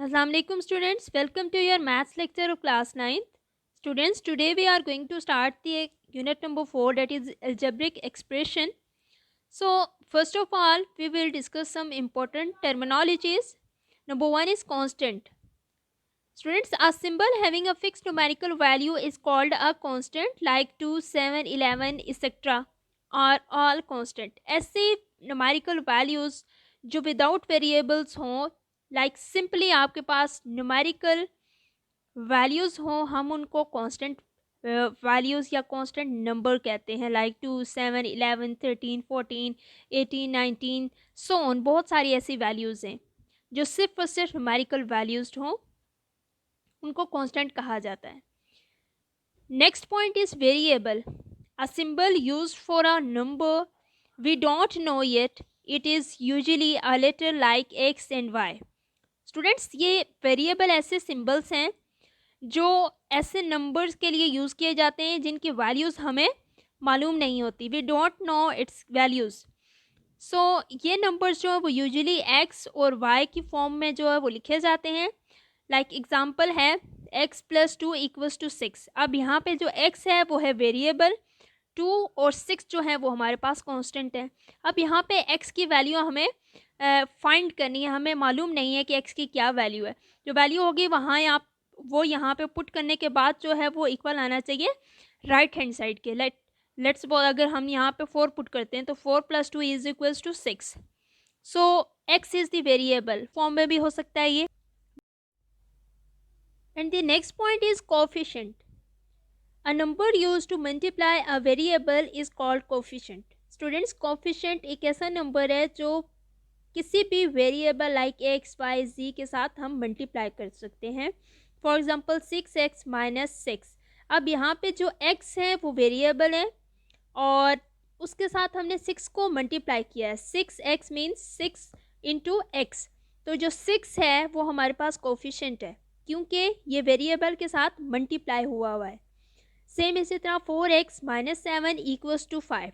Assalamualaikum students, welcome to your maths lecture of class 9th. Students, today we are going to start the unit number 4, that is algebraic expression. So first of all, we will discuss some important terminologies. Number 1 is constant. Students, a symbol having a fixed numerical value is called a constant, like 2, 7, 11, etc. are all constant. ऐसे numerical values जो without variables हों, like simply आपके पास numerical values हों, हम उनको constant values या constant number कहते हैं, like 2, 7, 11, 13, 14, 18, 19 so on. बहुत सारी ऐसी values हैं जो सिर्फ और सिर्फ numerical values हों, उनको कांस्टेंट कहा जाता है. Next point is variable. A symbol used for a number we don't know yet. It is usually a letter like x and y. Students, ये वेरिएबल ऐसे सिंबल्स हैं जो ऐसे नंबर्स के लिए यूज़ किए जाते हैं जिनकी वैल्यूज़ हमें मालूम नहीं होती. We don't know its values. So ये नंबर्स जो है वो यूजुअली एक्स और वाई की फॉर्म में जो है वो लिखे जाते हैं. लाइक एग्जाम्पल है x प्लस 2 इक्वल्स टू 6. अब यहाँ पे जो x है वो है वेरिएबल, 2 और 6 जो है वो हमारे पास कांस्टेंट है. अब यहाँ पे x की वैल्यू हमें फाइंड करनी है. हमें मालूम नहीं है कि x की क्या वैल्यू है. जो वैल्यू होगी वहाँ वो यहाँ पे पुट करने के बाद जो है वो इक्वल आना चाहिए राइट हैंड साइड के. लेट्स सपोज अगर हम यहाँ पे 4 पुट करते हैं तो 4 प्लस 2 is equals to 6. So x is the variable. Form में भी हो सकता है ये. And the next point is coefficient. A number used to multiply a variable is called coefficient. Students, coefficient एक ऐसा नंबर है जो किसी भी वेरिएबल लाइक एक्स वाई जी के साथ हम मल्टीप्लाई कर सकते हैं. For example 6x minus 6. अब यहाँ पे जो x है वो वेरिएबल है और उसके साथ हमने 6 को मल्टीप्लाई किया है. 6x means 6 into x. तो जो 6 है वो हमारे पास कोफिशेंट है क्योंकि ये वेरिएबल के साथ मल्टीप्लाई हुआ है. सेम इसी तरह 4x माइनस 7 इक्वल्स टू 5.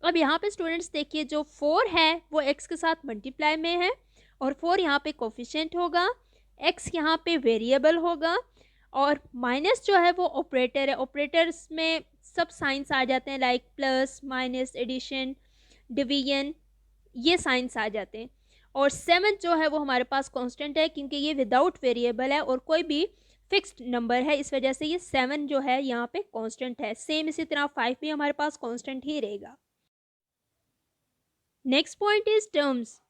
अब यहाँ पे स्टूडेंट्स देखिए, जो 4 है वो x के साथ मल्टीप्लाई में है और 4 यहाँ पे कोफिशेंट होगा, x यहाँ पे वेरिएबल होगा और माइनस जो है वो ऑपरेटर है. ऑपरेटर्स में सब साइंस आ जाते हैं like plus, minus, addition, division, ये साइंस आ जाते हैं. और 7 जो है वो हमारे पास कांस्टेंट है क्योंकि ये विदाउट वेरिएबल है और कोई भी फिक्स्ड नंबर है, इस वजह से ये 7 जो है यहाँ पे कांस्टेंट है. सेम इसी तरह 5 भी हमारे पास कांस्टेंट ही रहेगा. Next point is terms.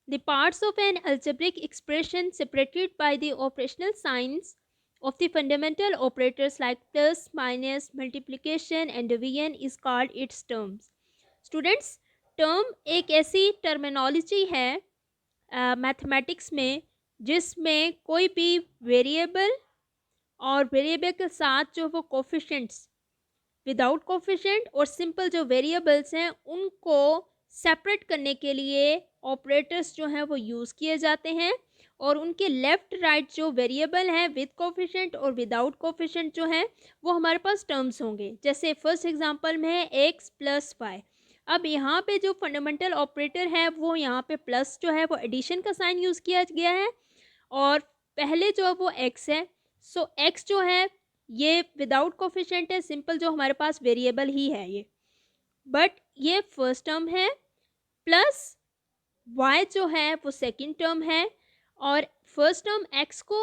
The parts of an algebraic expression separated by the operational signs of the fundamental operators like plus, minus, multiplication and division is called its terms. Students, term एक ऐसी terminology है mathematics में जिसमें कोई भी variable और variable के साथ जो वो कोफिशेंट्स, विदाउट कोफिशेंट और सिंपल जो वेरिएबल्स हैं उनको सेपरेट करने के लिए ऑपरेटर्स जो हैं वो यूज़ किए जाते हैं और उनके लेफ़्ट राइट जो वेरिएबल हैं विद कोफिशेंट और विदाउट कोफिशेंट जो हैं वो हमारे पास टर्म्स होंगे. जैसे फर्स्ट एग्जांपल में है एक्स प्लस वाई. अब यहाँ पे जो फंडामेंटल ऑपरेटर है वो यहाँ पे प्लस जो है वो एडिशन का साइन यूज़ किया गया है और पहले जो है वो एक्स है. सो एक्स जो है ये विदाउट कोफिशेंट है, सिंपल जो हमारे पास वेरिएबल ही है ये, बट ये फर्स्ट टर्म है. प्लस वाई जो है वो सेकंड टर्म है और फर्स्ट टर्म एक्स को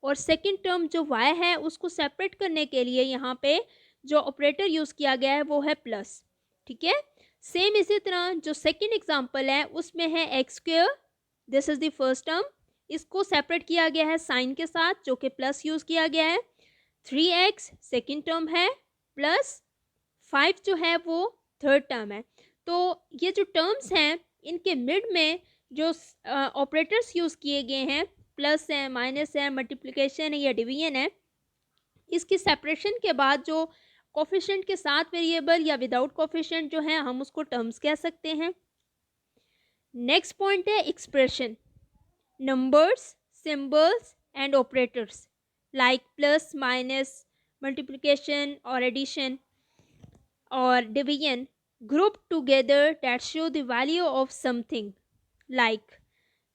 और सेकंड टर्म जो वाई है उसको सेपरेट करने के लिए यहाँ पे जो ऑपरेटर यूज़ किया गया है वो है प्लस. ठीक है. सेम इसी तरह जो सेकंड एग्जांपल है उसमें है x square, this is the first term, इसको सेपरेट किया गया है साइन के साथ जो कि प्लस यूज़ किया गया है. 3x सेकेंड टर्म है प्लस 5 जो है वो थर्ड टर्म है. तो ये जो टर्म्स हैं इनके मिड में जो ऑपरेटर्स यूज़ किए गए हैं, प्लस है, माइनस है, मल्टीप्लिकेशन है या डिवीजन है, इसकी सेपरेशन के बाद जो कोफिशेंट के साथ वेरिएबल या विदाउट कोफिशेंट जो है हम उसको टर्म्स कह सकते हैं. नेक्स्ट पॉइंट है expression. Numbers, symbols and operators like plus, minus, multiplication or addition or division grouped together that show the value of something, like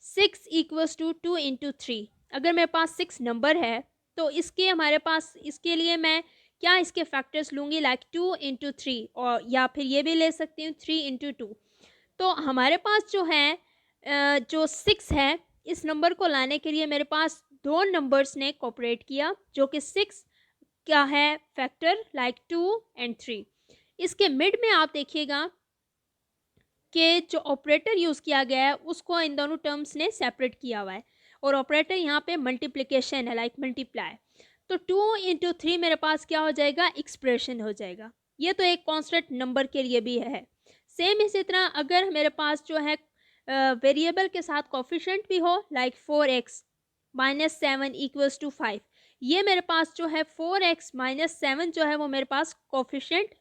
6 equals to 2 into 3. अगर मेरे पास 6 नंबर है तो इसके हमारे पास इसके लिए मैं क्या इसके फैक्टर्स लूँगी, लाइक 2 इंटू 3, और या फिर ये भी ले सकती हूँ 3 इंटू 2। तो हमारे पास जो है जो 6 है, इस नंबर को लाने के लिए मेरे पास दो नंबर्स ने कोऑपरेट किया, जो कि 6 क्या है फैक्टर, लाइक 2 एंड 3। इसके मिड में आप देखिएगा कि जो ऑपरेटर यूज़ किया गया है उसको इन दोनों टर्म्स ने सेपरेट किया हुआ है, और ऑपरेटर यहाँ पे मल्टीप्लिकेशन है, लाइक मल्टीप्लाई। तो 2 इंटू 3 मेरे पास क्या हो जाएगा, एक्सप्रेशन हो जाएगा। ये तो एक कॉन्स्टेंट नंबर के लिए भी है। सेम इसी तरह अगर मेरे पास जो है वेरिएबल के साथ कोफिशिएंट भी हो, like 4x minus 7 equals to 5, ये मेरे पास जो है 4x माइनस 7 जो है वो मेरे पास कोफिशिएंट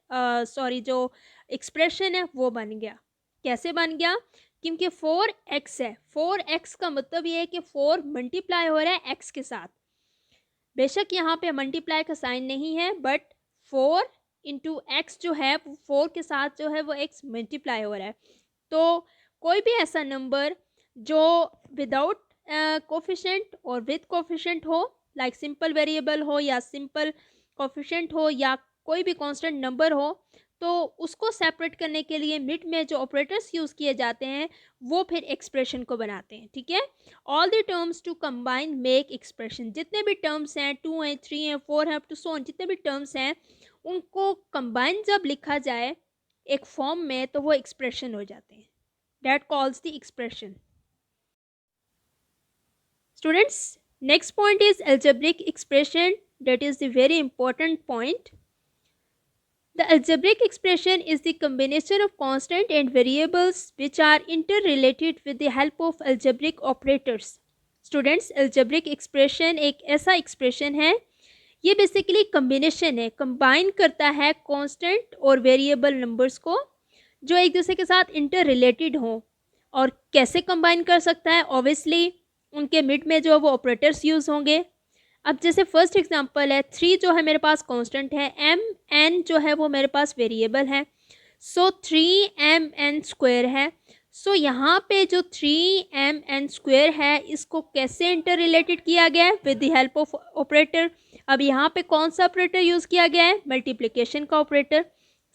जो एक्सप्रेशन है वो बन गया। कैसे बन गया, क्योंकि 4x है, 4x का मतलब ये है कि 4 मल्टीप्लाई हो रहा है x के साथ। बेशक यहाँ पे मल्टीप्लाई का साइन नहीं है, बट 4 इंटू एक्स जो है 4 के साथ जो है वो x मल्टीप्लाई हो रहा है। तो कोई भी ऐसा नंबर जो विदाउट कोफिशिएंट और विद कोफिशिएंट हो, लाइक सिंपल वेरिएबल हो या सिंपल कोफिशिएंट हो या कोई भी कांस्टेंट नंबर हो, तो उसको सेपरेट करने के लिए मिड में जो ऑपरेटर्स यूज़ किए जाते हैं वो फिर एक्सप्रेशन को बनाते हैं। ठीक है, all the terms to combine make expression. जितने भी टर्म्स हैं, 2 हैं, 3 हैं, 4 हैं, अप टू सो ऑन, जितने भी टर्म्स हैं उनको कंबाइन जब लिखा जाए एक फॉर्म में तो वो एक्सप्रेशन हो जाते हैं। That calls the expression. Students, next point is algebraic expression. That is the very important point. The algebraic expression is the combination of constant and variables which are interrelated with the help of algebraic operators. Students, algebraic expression एक ऐसा expression है, ये basically combination है, combine करता है constant और variable numbers को जो एक दूसरे के साथ इंटर रिलेटेड हों। और कैसे कंबाइन कर सकता है, ऑब्वियसली उनके मिड में जो वो ऑपरेटर्स यूज़ होंगे। अब जैसे फर्स्ट एग्जांपल है 3 जो है मेरे पास कांस्टेंट है, mn जो है वो मेरे पास वेरिएबल है, सो 3mn स्क्वायर है। सो यहाँ पे जो 3mn स्क्वायर है इसको कैसे इंटर रिलेटेड किया गया है, with the help of operator. अब यहाँ पे कौन सा ऑपरेटर यूज़ किया गया है, मल्टीप्लिकेशन का ऑपरेटर।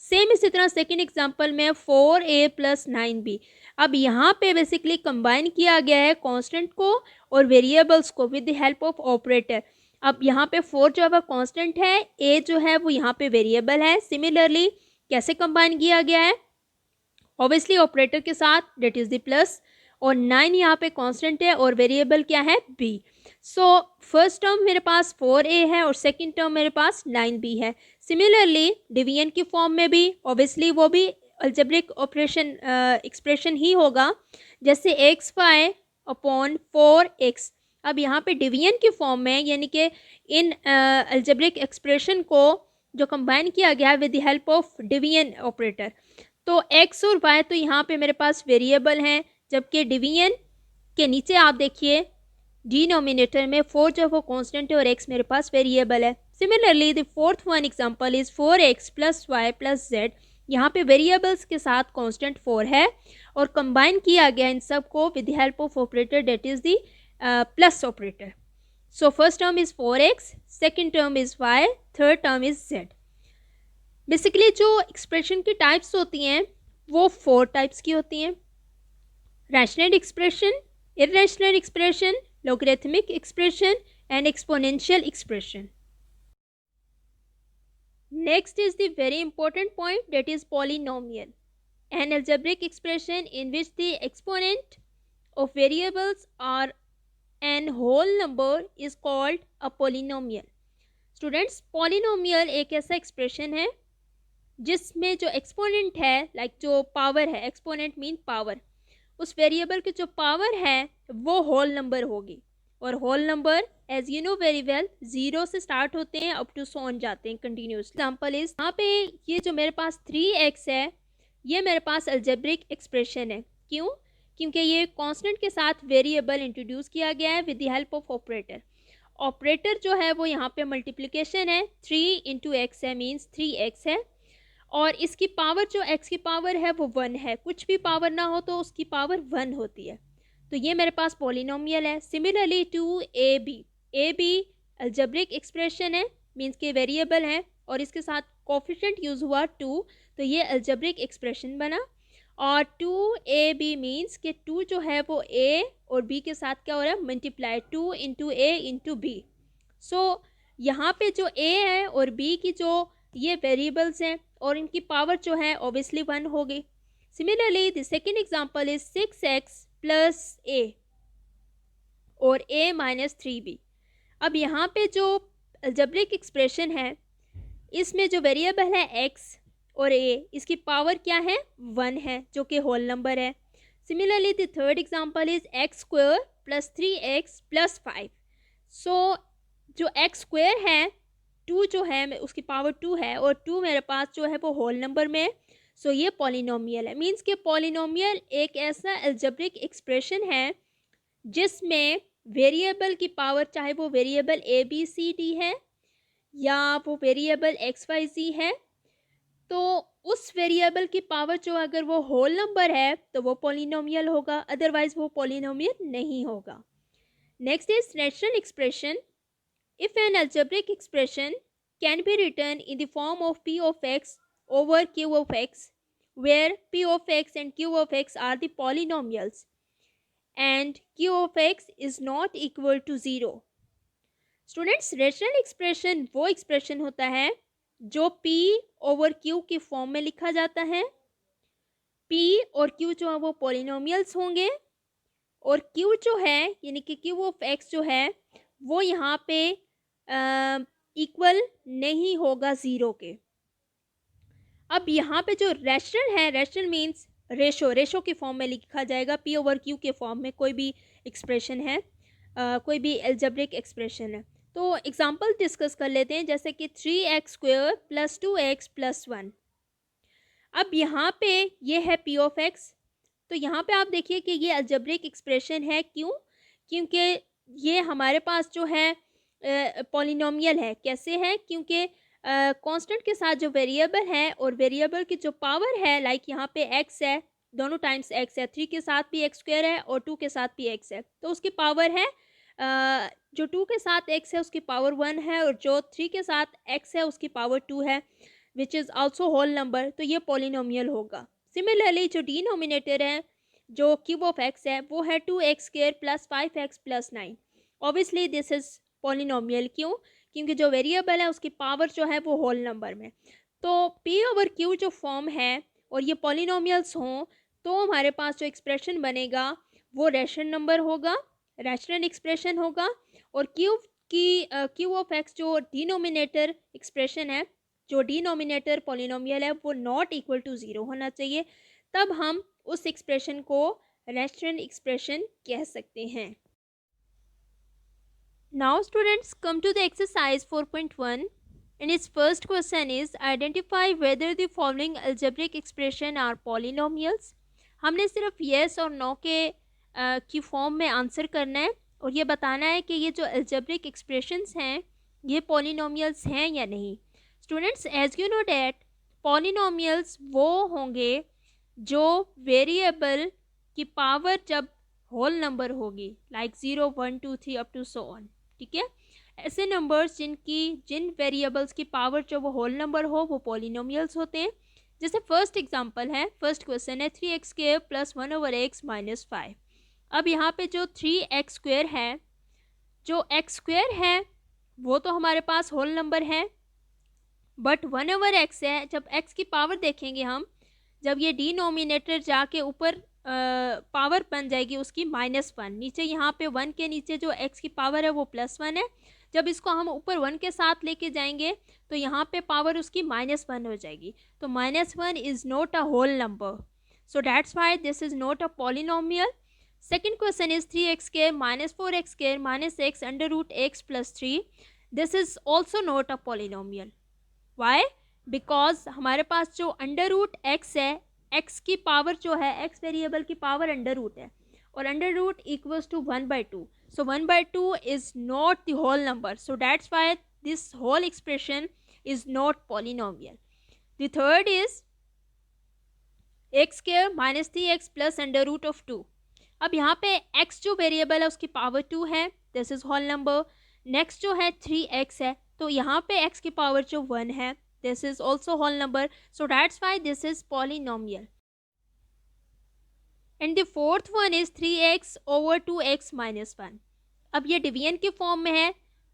सेम इसी तरह सेकेंड एग्जांपल में 4a प्लस 9b। अब यहाँ पे बेसिकली कंबाइन किया गया है कांस्टेंट को और वेरिएबल्स को with the help of operator. अब यहाँ पे 4 जो है वो कांस्टेंट है, a जो है वो यहाँ पे वेरिएबल है। सिमिलरली कैसे कंबाइन किया गया है, ऑब्वियसली ऑपरेटर के साथ, डेट इज़ द प्लस, और 9 यहाँ पे कांस्टेंट है और वेरिएबल क्या है, b। सो फर्स्ट टर्म मेरे पास 4a है और सेकंड टर्म मेरे पास 9b है। सिमिलरली डिवीजन की फॉर्म में भी ऑब्वियसली वो भी अल्जेब्रिक ऑपरेशन एक्सप्रेशन ही होगा, जैसे xy अपॉन 4x। अब यहाँ पे डिवीजन की फॉर्म में, यानी कि इन अल्जेब्रिक एक्सप्रेशन को जो कंबाइन किया गया है with the help of division operator, तो x और y तो यहाँ पे मेरे पास वेरिएबल हैं, जबकि डिवीजन के नीचे आप देखिए डिनोमिनेटर में 4 जो वो कांस्टेंट है और x मेरे पास वेरिएबल है। Similarly the fourth one example is 4x plus y plus z. यहाँ पे वेरिएबल्स के साथ कांस्टेंट 4 है और कंबाइन किया गया इन सब को with the help of operator, that is the plus operator. So first term is 4x, second term is y, third term is z। Basically जो एक्सप्रेशन की टाइप्स होती हैं वो 4 टाइप्स की होती हैं, rational expression, irrational expression, logarithmic expression and exponential expression. Next is the very important point, that is polynomial, an algebraic expression in which the exponent of variables are an whole number is called a polynomial. Students, polynomial एक ऐसा expression है जिसमें जो exponent है, like जो power है, exponent mean power, उस variable की जो पावर है वो होल नंबर होगी। और whole number as you know very well 0 से स्टार्ट होते हैं अप टू सो ऑन जाते हैं कंटिन्यूस। एग्जांपल इज यहाँ पे ये जो मेरे पास 3x है ये मेरे पास अलजेब्रिक एक्सप्रेशन है। क्यों? क्योंकि ये कांस्टेंट के साथ वेरिएबल इंट्रोड्यूस किया गया है with the help of operator. Operator जो है वो यहाँ पे मल्टीप्लिकेशन है, 3 इंटू एक्स है, मीन्स 3x है, और इसकी पावर जो x की पावर है वो 1 है। कुछ भी पावर ना हो तो उसकी पावर 1 होती है। तो ये मेरे पास पॉलिनोमियल है। Similarly two a b algebraic expression है, मीन्स के वेरिएबल है और इसके साथ कोफिशिएंट यूज हुआ 2, तो ये अलजेब्रिक एक्सप्रेशन बना। और 2ab मीन्स कि 2 जो है वो a और b के साथ क्या हो रहा है, multiply, 2 into a into b. So यहाँ पे जो a है और b की जो ये वेरिएबल्स हैं और इनकी पावर जो है ऑब्वियसली 1 होगी। Similarly the second example is 6x plus a और a माइनस 3b। अब यहाँ पे जो अलजेब्रिक एक्सप्रेशन है इसमें जो वेरिएबल है x और a, इसकी पावर क्या है, 1 है, जो कि होल नंबर है। Similarly the third example is x square plus 3x plus 5। सो जो x स्क्वायर है 2 जो है उसकी पावर 2 है और 2 मेरे पास जो है वो होल नंबर में। सो ये पॉलिनोमियल है, मीन्स के पॉलिनोमियल एक ऐसा अलजेब्रिक एक्सप्रेशन है जिसमें वेरिएबल की पावर, चाहे वो variable a b c d है या वो वेरिएबल x y z है, तो उस वेरिएबल की पावर जो अगर वो होल नंबर है तो वो पॉलिनोमियल होगा, अदरवाइज वो पॉलिनोमियल नहीं होगा। Next is rational expression. If N algebraic expression can be return in the form of p of x over q of x, where p of x and q of x are the polynomials and q of x is not equal to 0। Students, rational expression वो expression होता है जो p over q की form में लिखा जाता है। p और q जो है वो पॉलिनोमियल्स होंगे और q जो है यानी कि q ऑफ x जो है वो यहाँ पे इक्वल नहीं होगा 0 के। अब यहाँ पे जो रैशनल है, रैशनल मीन्स रेशो की फॉर्म में लिखा जाएगा, p ओवर q के फॉर्म में कोई भी एक्सप्रेशन है, कोई भी एल्जेब्रिक एक्सप्रेशन है। तो एग्जांपल डिस्कस कर लेते हैं, जैसे कि 3x square plus 2x plus 1। अब यहाँ पे ये है p ऑफ x, तो यहाँ पे आप देखिए कि ये अलजेब्रिक एक्सप्रेशन है। क्यों? क्योंकि ये हमारे पास जो है पॉलिनोमियल है। कैसे है? क्योंकि कांस्टेंट के साथ जो वेरिएबल है और वेरिएबल की जो पावर है, लाइक यहाँ पे x है, दोनों टाइम्स x है, 3 के साथ भी x स्क्वायर है और 2 के साथ भी x है, तो उसकी पावर है जो 2 के साथ x है उसकी पावर 1 है और जो 3 के साथ x है उसकी पावर 2 है, which is also whole number, तो ये पॉलिनोमियल होगा। सिमिलरली जो डिनोमिनेटर है जो क्यूब ऑफ x है वो है 2x square plus 5x plus 9। Obviously this is polynomial. क्यों? क्योंकि जो वेरिएबल है उसकी पावर जो है वो होल नंबर में। तो p ओवर q जो फॉर्म है और ये पॉलिनोमियल्स हों तो हमारे पास जो एक्सप्रेशन बनेगा वो रैशनल नंबर होगा, रैशनल एक्सप्रेशन होगा। और q ऑफ x जो डिनोमिनेटर एक्सप्रेशन है, जो डिनोमिनेटर पॉलिनोमियल है वो नॉट इक्वल टू 0 होना चाहिए, तब हम उस एक्सप्रेशन को रैशनल एक्सप्रेशन कह सकते हैं। Now students, come to the exercise 4.1 and its first question is identify whether the following algebraic expression are polynomials। हमने सिर्फ yes और no के की फॉर्म में आंसर करना है और ये बताना है कि ये जो algebraic expressions हैं ये polynomials हैं या नहीं। Students, as you know that polynomials वो होंगे जो वेरिएबल की पावर जब होल नंबर होगी, like 0 1 2 3 up to so on. ठीक है, ऐसे नंबर्स जिन वेरिएबल्स की पावर जो वो होल नंबर हो वो पॉलिनोमियल्स होते हैं। जैसे फर्स्ट एग्जांपल है, फर्स्ट क्वेश्चन है 3x square plus 1 over x minus 5। अब यहाँ पे जो 3x स्क्वायर है, जो x स्क्वायर है वो तो हमारे पास होल नंबर है, बट 1 ओवर x है। जब x की पावर देखेंगे हम, जब ये डिनोमिनेटर जाके ऊपर पावर बन जाएगी उसकी -1, नीचे यहाँ पे 1 के नीचे जो x की पावर है वो +1 है। जब इसको हम ऊपर 1 के साथ लेके जाएंगे तो यहाँ पे पावर उसकी -1 हो जाएगी, तो -1 is not a whole number, so that's why this is not a polynomial. Second question is 3x square minus 4x square minus x under root x plus 3। This is also not a polynomial. Why? Because हमारे पास जो under root x है, x की power जो है, x variable की power under root है और under root equals to 1/2, so 1/2 is not the whole number, so that's why this whole expression is not polynomial. The third is x square minus 3x plus under root of 2। अब यहाँ पे x जो variable है उसकी power 2 है, this is whole number. Next जो है 3x है, तो यहाँ पे x की पावर जो 1 है, this is also whole number, so that's why this is polynomial. And the fourth one is 3x over 2x minus 1। अब ये डिवीजन की फॉर्म में है,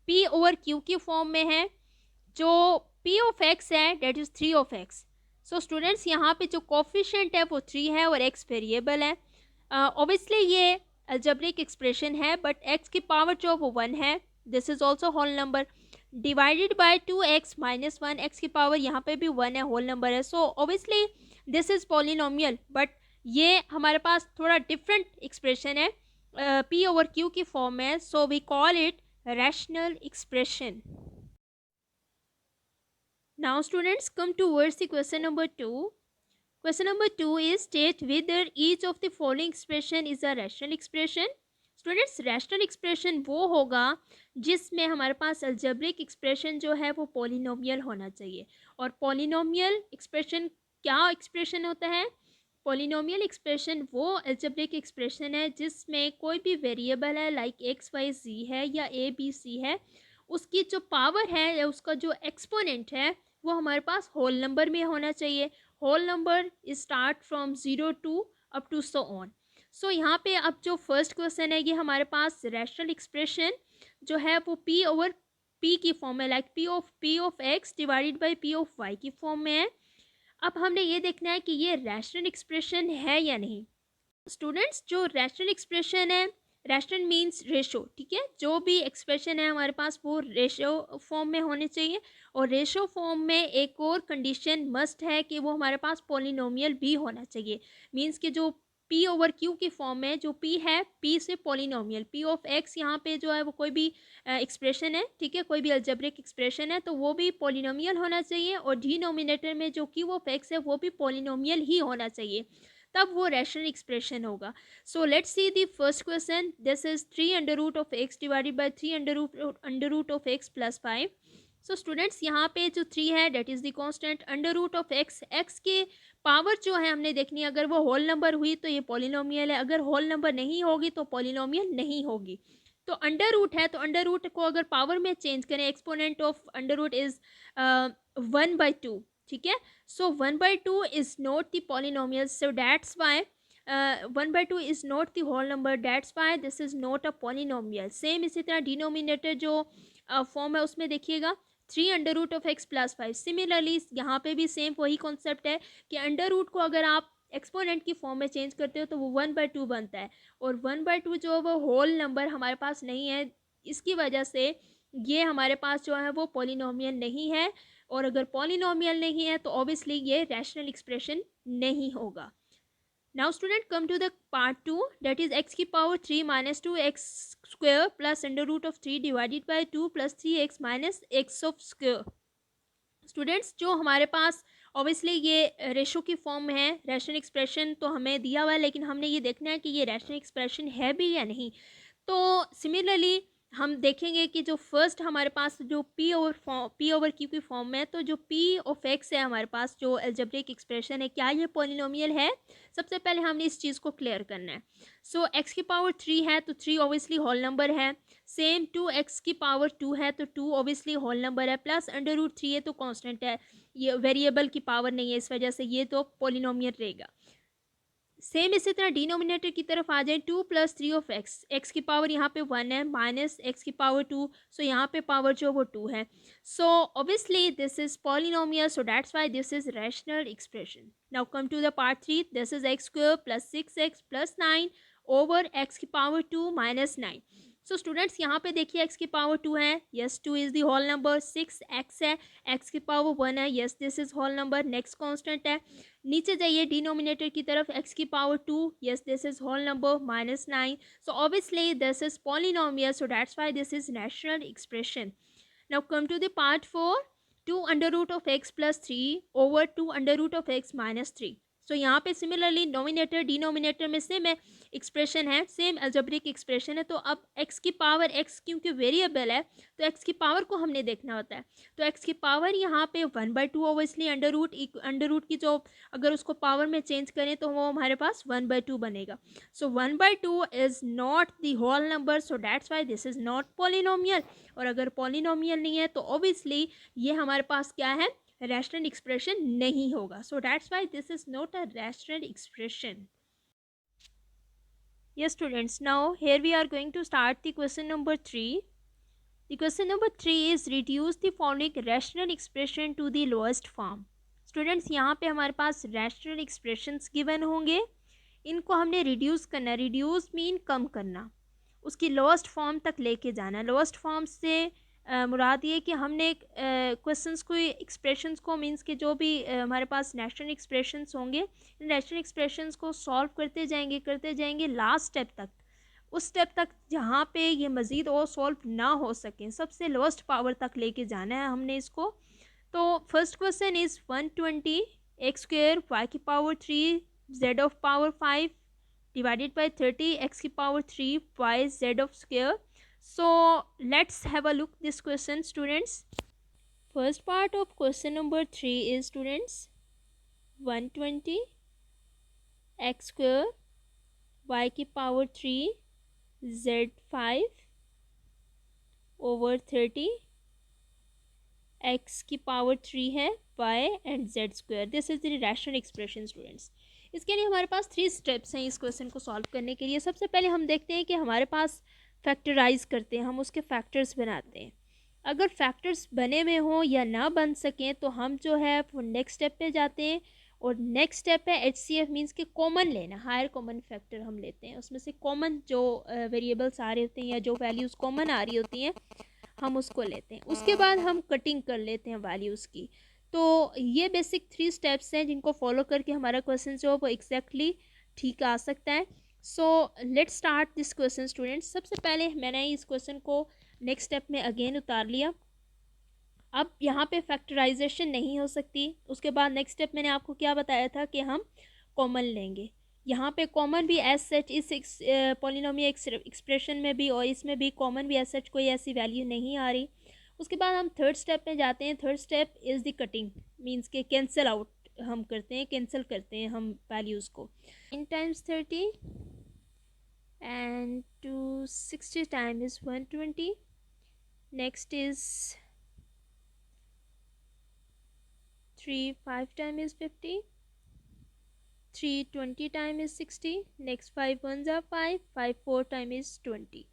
p ओवर q की फॉर्म में है। जो p ऑफ x है that is 3 of x। So students यहाँ पे जो कोफिशिएंट है वो 3 है और x वेरिएबल है। ऑब्वियसली ये अलजेब्रिक एक्सप्रेशन है, बट x की पावर जो वो 1 है, this is also whole number, divided by 2x minus 1, x की पावर यहाँ पे भी 1 है, होल नंबर है। So obviously this is polynomial, but ये हमारे पास थोड़ा डिफरेंट एक्सप्रेशन है, p ओवर q की फॉर्म में, so we call it rational expression. Now students, come towards the question number 2. Question number 2 is state whether each of the following expression is a rational expression. Students, rational expression वो होगा जिसमें हमारे पास algebraic expression जो है वो polynomial होना चाहिए। और polynomial expression क्या expression होता है? polynomial expression वो algebraic expression है जिसमें कोई भी variable है like x, y, z है या a, b, c है, उसकी जो पावर है या उसका जो एक्सपोनेंट है वो हमारे पास होल नंबर में होना चाहिए। Whole number start from 0 to up to so on. So यहाँ पे अब जो फर्स्ट क्वेश्चन है ये हमारे पास रैशनल एक्सप्रेशन जो है वो p ओवर p की फॉर्म में, like p of x divided by p of y की फॉर्म में है। अब हमने ये देखना है कि ये रैशनल एक्सप्रेशन है या नहीं। स्टूडेंट्स, जो रैशनल एक्सप्रेशन है, रैशनल मीन्स रेशो, ठीक है, जो भी एक्सप्रेशन है हमारे पास वो रेशो फॉर्म में होने चाहिए। और रेशो फॉर्म में एक और कंडीशन मस्ट है कि वो हमारे पास पॉलिनोमियल भी होना चाहिए। मीन्स कि जो p ओवर q की फॉर्म में जो p है, p से पॉलिनोमियल, p ऑफ x यहाँ पे जो है वो कोई भी एक्सप्रेशन है, ठीक है, कोई भी अलजेब्रिक एक्सप्रेशन है तो वो भी पॉलिनोमियल होना चाहिए। और डिनोमिनेटर में जो q ऑफ x है वो भी पॉलिनोमियल ही होना चाहिए, तब वो रैशनल एक्सप्रेशन होगा। So let's see the first question, this is 3 under root of x divided by 3 under root of x plus 5। So students, यहाँ पे जो 3 है that is the constant, under root of x के power जो है हमने देखनी है, अगर वो होल नंबर हुई तो ये पॉलिनोमियल है, अगर होल नंबर नहीं होगी तो पॉलिनोमियल नहीं होगी। तो अंडर रूट है तो अंडर रूट को अगर पावर में चेंज करें, exponent of under root is 1/2, ठीक है। So 1/2 is not the polynomial, so that's why 1/2 is not the whole number, that's why this is not a polynomial. Same इसी तरह डिनोमिनेटर जो form है उसमें देखिएगा 3 under root of x plus 5। Similarly यहाँ पे भी सेम वही कॉन्सेप्ट है कि अंडर रूट को अगर आप एक्सपोनेंट की फॉर्म में चेंज करते हो तो वो 1/2 बनता है, और 1/2 जो वो होल नंबर हमारे पास नहीं है, इसकी वजह से ये हमारे पास जो है वो पॉलिनोमियल नहीं है। और अगर पॉलिनोमियल नहीं है तो ऑब्वियसली ये रैशनल एक्सप्रेशन नहीं होगा। Now student, come to the part 2, that is x की power 3 minus 2x square plus under root of 3 divided by 2 plus 3x minus x of square. Students, जो हमारे पास ऑब्वियसली ये रेशो की form में है, रैशनल एक्सप्रेशन तो हमें दिया हुआ है, लेकिन हमने ये देखना है कि ये रैशनल एक्सप्रेशन है भी या नहीं। तो सिमिलरली हम देखेंगे कि जो फर्स्ट हमारे पास जो p ओवर q की फॉर्म में है, तो जो p ऑफ x है हमारे पास जो अलजेब्रिक एक्सप्रेशन है, क्या ये पॉलिनोमियल है? सबसे पहले हमने इस चीज़ को क्लियर करना है। सो x की पावर 3 है तो 3 ऑब्वियसली होल नंबर है। सेम 2x की पावर 2 है तो 2 ऑब्वियसली होल नंबर है, प्लस अंडर रूट 3 है तो कांस्टेंट है, ये वेरिएबल की पावर नहीं है, इस वजह से ये तो पॉलिनोमियल रहेगा। सेम इसी तरह डिनोमिनेटर की तरफ आ जाए, 2 प्लस 3 ऑफ x की पावर यहाँ पे 1 है माइनस x की पावर 2, सो यहाँ पे पावर जो वो 2 है। So obviously this is polynomial, so that's why this is rational expression. Now come to the part 3, this is x square plus 6x plus 9 over x की power 2 minus 9। So students, यहाँ पे देखिए x की power 2 है, yes 2 is the whole number, 6x है, x की power 1 है, yes this is whole number, next constant है। नीचे जाइए डिनोमिनेटर की तरफ, x की power 2, yes this is whole number, minus 9, so obviously this is polynomial, so that's why this is rational expression. Now come to the part 4, 2 under root of x plus 3 over 2 under root of x minus 3। सो यहाँ पे similarly nominator denominator में same है, expression है, same algebraic expression है। तो अब x की power, x क्योंकि वेरिएबल है तो एक्स की पावर को हमने देखना होता है। तो एक्स की पावर यहाँ पे 1/2 ओबियसली अंडर रूट की जो अगर उसको पावर में चेंज करें तो वो हमारे पास 1/2 बनेगा। So 1/2 is not the whole number, so that's why this is not polynomial. और अगर पॉलिनोमियल नहीं है तो ऑब्वियसली ये हमारे पास क्या है, रैशनल एक्सप्रेशन नहीं होगा। सो that's why this is not a rational expression. Yes students, now here we are going to start the question number 3. The question number 3 is reduce the following rational expression to the lowest form. Students, यहाँ पे हमारे पास rational expressions given होंगे, इनको हमने reduce करना, reduce mean कम करना, उसकी lowest form तक लेके जाना। लोएस्ट फॉर्म से मुराद ये कि हमने क्वेश्चंस को, एक्सप्रेशंस को, मींस के जो भी हमारे पास नेशनल एक्सप्रेशंस होंगे, इन नेशनल एक्सप्रेशंस को सॉल्व करते जाएंगे लास्ट स्टेप तक, उस स्टेप तक जहाँ पे ये मज़ीद और सॉल्व ना हो सकें, सबसे लोएस्ट पावर तक लेके जाना है हमने इसको। तो first question is 120 x square y की power 3 z of power 5 divided by 30 x की power 3 y z of square. So let's have a look this question students. First part of question number 3 is students 120 x square y की power 3 z 5 over 30 x की power 3 है y and z square. This is the rational expression students. इसके लिए हमारे पास 3 steps हैं इस question को solve करने के लिए। सबसे पहले हम देखते हैं कि हमारे पास फैक्टराइज करते हैं, हम उसके फैक्टर्स बनाते हैं। अगर फैक्टर्स बने हुए हों या ना बन सकें तो हम जो है वो नेक्स्ट स्टेप पे जाते हैं, और नेक्स्ट स्टेप है HCF मीन्स के कॉमन लेना, हायर कॉमन फैक्टर हम लेते हैं, उसमें से कॉमन जो वेरिएबल्स आ रहे होते हैं या जो वैल्यूज़ कॉमन आ रही होती हैं हम उसको लेते हैं। उसके बाद हम कटिंग कर लेते हैं वैल्यूज़ की। तो ये बेसिक 3 स्टेप्स हैं जिनको फॉलो करके हमारा क्वेश्चन जो है वो एग्जैक्टली ठीक आ सकता है। So let's start this question students. सबसे पहले मैंने इस क्वेश्चन को नेक्स्ट स्टेप में अगेन उतार लिया। अब यहाँ पे फैक्टराइजेशन नहीं हो सकती। उसके बाद नेक्स्ट स्टेप मैंने आपको क्या बताया था कि हम कॉमन लेंगे। यहाँ पे कॉमन भी एज सच इस पॉलिनोमियल एक्सप्रेशन में भी और इसमें भी कॉमन भी एज सच कोई ऐसी वैल्यू नहीं आ रही। उसके बाद हम थर्ड स्टेप में जाते हैं। Third step is the cutting, means के कैंसिल आउट हम करते हैं, कैंसिल करते हैं हम वैल्यूज़ को। 9 times 30 and 260 time is 120। Next is 3 5 time is 50, 3 20 time is 60, next 5 ones are 5, 5 4 time is 20.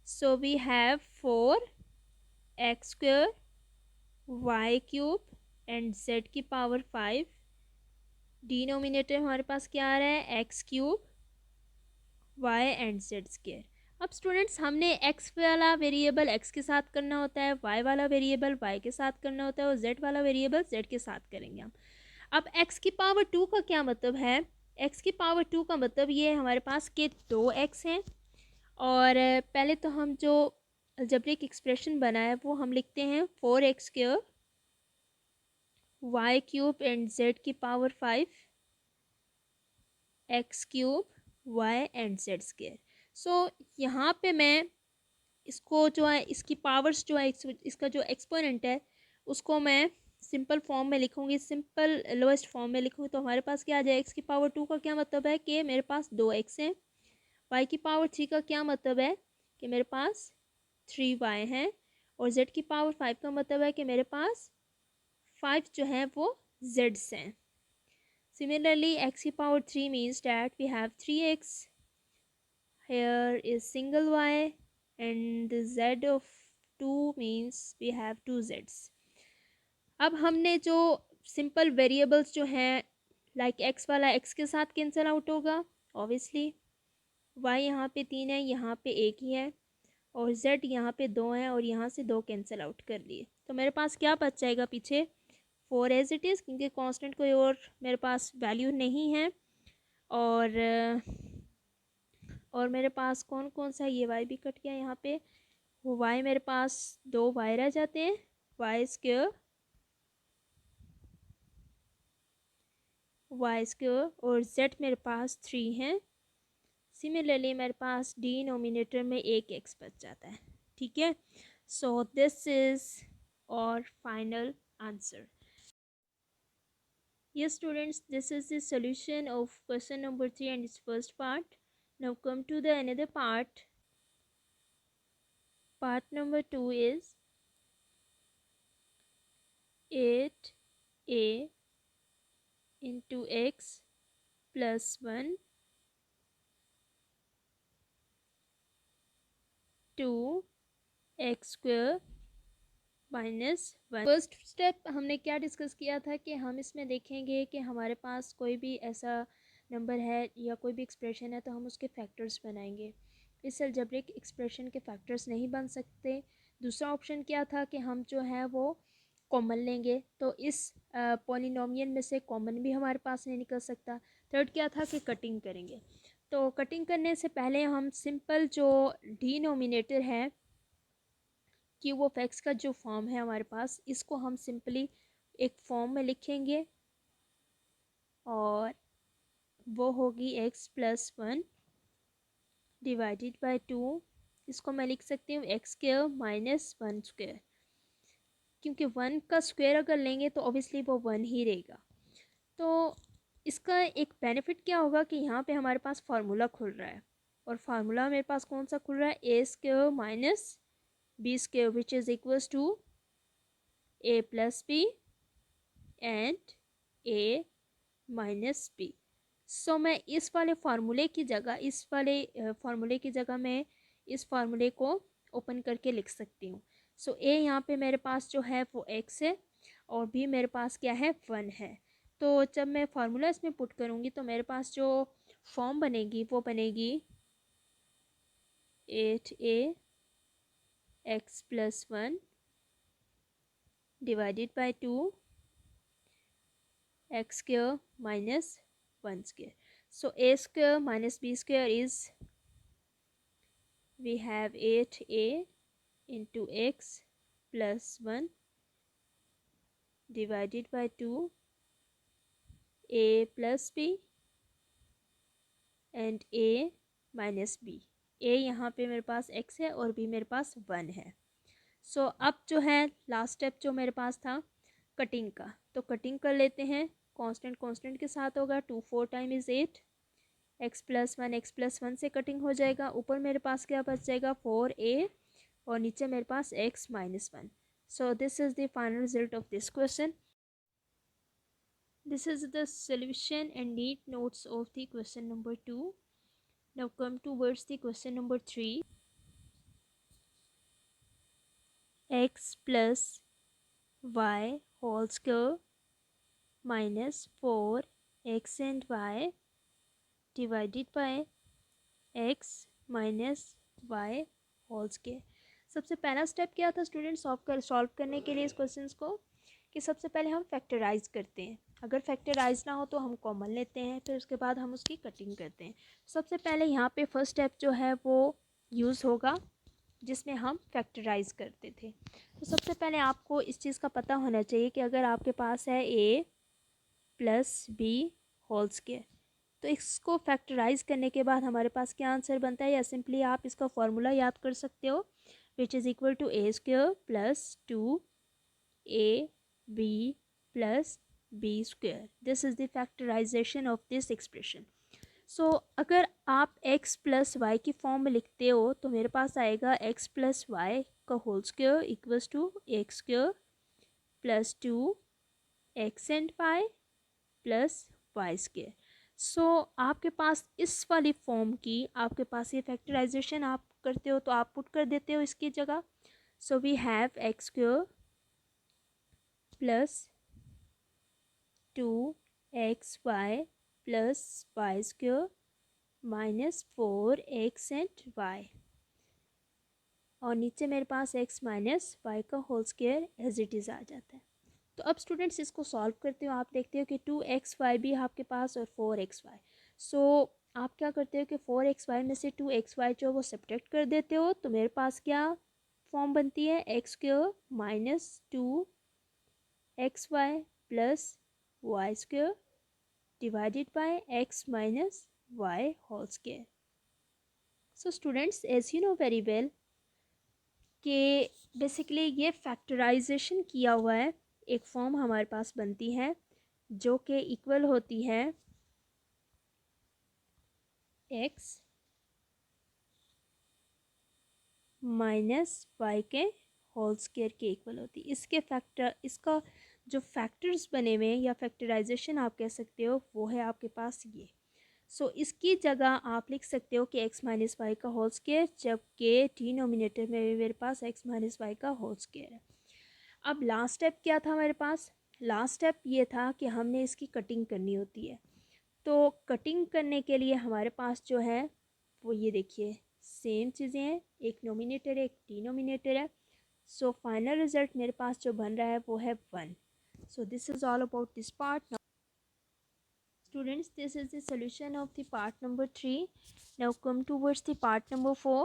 So we have 4 x square y cube and z की power 5। Denominator हमारे पास क्या आ रहा है, x cube y and z square. अब students हमने x वाला variable x के साथ करना होता है, y वाला वेरिएबल y के साथ करना होता है और z वाला वेरिएबल z के साथ करेंगे हम। अब x की पावर 2 का क्या मतलब है, x की पावर 2 का मतलब ये हमारे पास के 2x हैं। और पहले तो हम जो अलजेब्रिक एक्सप्रेशन बना है वो हम लिखते हैं 4x square y cube and z की power 5 x cube y and z square. So यहाँ पे मैं इसको जो है, इसकी पावर्स जो है, इसका जो एक्सपोनेंट है उसको मैं सिंपल फॉर्म में लिखूंगी, सिंपल लोएस्ट फॉर्म में लिखूंगी। तो हमारे पास क्या आ जाए, एक्स की पावर 2 का क्या मतलब है कि मेरे पास 2x हैं। y की पावर 3 का क्या मतलब है कि मेरे पास 3y हैं। और z की पावर 5 का मतलब है कि मेरे पास 5 जो है वो z's हैं। Similarly, x की power 3 means that we have 3x, here is single y, and the z of 2 means we have 2 z's. अब हमने जो सिंपल वेरिएबल्स जो हैं, लाइक x वाला x के साथ कैंसिल आउट होगा ऑब्वियसली, y यहाँ पे 3 है, यहाँ पे 1 ही है, और z यहाँ पे 2 है और यहाँ से 2 कैंसिल आउट कर लिए। तो मेरे पास क्या बच जाएगा पीछे, 4 एज इट इज़, क्योंकि कांस्टेंट कोई और मेरे पास वैल्यू नहीं है। और मेरे पास कौन कौन सा, ये y भी कट गया यहाँ पे, वो y मेरे पास 2 y रह जाते हैं, y स्क्वायर वाई स्क्वायर और जेड मेरे पास 3 है। सिमिलरली मेरे पास डिनोमिनेटर में एक एक्स बच जाता है। ठीक है, सो दिस इज और final answer. Yes students, this is the solution of question number 3 and its first part. Now come to the another part. Part number 2 is 8a into x plus 1 to x square minus one. First step हमने क्या discuss किया था कि हम इसमें देखेंगे कि हमारे पास कोई भी ऐसा नंबर है या कोई भी एक्सप्रेशन है तो हम उसके फैक्टर्स बनाएंगे। इस अलजेब्रिक एक्सप्रेशन के फैक्टर्स नहीं बन सकते। दूसरा ऑप्शन क्या था कि हम जो है वो कॉमन लेंगे, तो इस पॉलिनोमियल में से कॉमन भी हमारे पास नहीं निकल सकता। थर्ड क्या था कि कटिंग करेंगे। तो कटिंग करने से पहले हम सिंपल जो डिनोमिनेटर है क्यूब ऑफ एक्स का जो फॉर्म है हमारे पास, इसको हम सिंपली एक फॉर्म में लिखेंगे और वो होगी एक्स प्लस 1 डिवाइडेड बाय 2। इसको मैं लिख सकती हूँ एक्स स्क्वायर माइनस 1 स्क्वायर, क्योंकि 1 का स्क्वायर अगर लेंगे तो ऑब्वियसली वो 1 ही रहेगा। तो इसका एक बेनिफिट क्या होगा कि यहाँ पे हमारे पास फार्मूला खुल रहा है, और फार्मूला मेरे पास कौन सा खुल रहा है, ए square minus B square which is equals to a plus b and a minus b. So मैं इस वाले फार्मूले की जगह मैं इस फार्मूले को ओपन करके लिख सकती हूँ। सो ए यहाँ पे मेरे पास जो है वो एक्स है और बी मेरे पास क्या है 1 है। तो जब मैं फार्मूला इसमें पुट करूँगी तो मेरे पास जो फॉर्म बनेगी वो बनेगी 8a x plus 1 divided by 2 x square minus 1 square. So a square minus b square is, we have 8a into x plus 1 divided by 2 a plus b and a minus b। a यहाँ पे मेरे पास x है और b मेरे पास 1 है। सो अब जो है लास्ट स्टेप जो मेरे पास था कटिंग का, तो कटिंग कर लेते हैं। कांस्टेंट कांस्टेंट के साथ होगा, 2 4 टाइम इज़ 8, एक्स प्लस 1 से कटिंग हो जाएगा। ऊपर मेरे पास क्या बच जाएगा 4a और नीचे मेरे पास x माइनस 1। So this is the final result of this question. This is the solution and neat notes of the question number 2। Now come towards the question number 3। x plus y whole square minus 4x and y divided by x minus y whole square. सबसे पहला step क्या था student solve करने के लिए इस question को, कि सबसे पहले हम फैक्टराइज करते हैं। अगर फैक्टराइज ना हो तो हम कॉमन लेते हैं, फिर उसके बाद हम उसकी कटिंग करते हैं। सबसे पहले यहाँ पे फर्स्ट स्टेप जो है वो यूज़ होगा जिसमें हम फैक्टराइज करते थे। तो सबसे पहले आपको इस चीज़ का पता होना चाहिए कि अगर आपके पास है a plus b whole square, तो इसको फैक्टराइज करने के बाद हमारे पास क्या आंसर बनता है, या सिंपली आप इसका फॉर्मूला याद कर सकते हो, which is equal to a square plus 2ab plus b square. This is the factorisation of this expression. So अगर आप x प्लस वाई की फॉर्म में लिखते हो तो मेरे पास आएगा x प्लस वाई का whole square equals to x square plus 2x and y plus y square. So आपके पास इस वाली फॉर्म की, आपके पास ये फैक्टराइजेशन आप करते हो तो आप पुट कर देते हो इसकी जगह। So we have x square plus 2xy plus y square minus 4x and y, और नीचे मेरे पास x माइनस वाई का whole square as it is आ जाता है। तो अब स्टूडेंट्स इसको सॉल्व करते हो, आप देखते हो कि 2xy भी आपके पास और 4xy। सो आप क्या करते हो कि 4xy में से 2xy जो वो सब्ट्रैक्ट कर देते हो, तो मेरे पास क्या फॉर्म बनती है, x square minus 2xy plus y square divided by x minus y whole square. So students, as you know very well कि बेसिकली ये फैक्टराइजेशन किया हुआ है एक फॉर्म हमारे पास बनती है जो कि इक्वल होती है x माइनस वाई के होल स्क्वायर के इक्वल होती है। इसका जो फैक्टर्स बने हुए हैं या फैक्टराइजेशन आप कह सकते हो वो है आपके पास ये। इसकी जगह आप लिख सकते हो कि x माइनस वाई का होल स्क्वायर, जबकि डिनोमिनेटर में मेरे पास x माइनस वाई का होल स्क्वायर है। अब लास्ट स्टेप क्या था हमारे पास? लास्ट स्टेप ये था कि हमने इसकी कटिंग करनी होती है। तो कटिंग करने के लिए हमारे पास जो है वो ये देखिए सेम चीज़ें हैं, एक नोमिनेटर है एक डिनोमिनेटर है। सो फाइनल रिजल्ट मेरे पास जो बन रहा है वो है 1। So this is all about this part. Students, this is the solution of the part number 3. Now come towards the part number 4.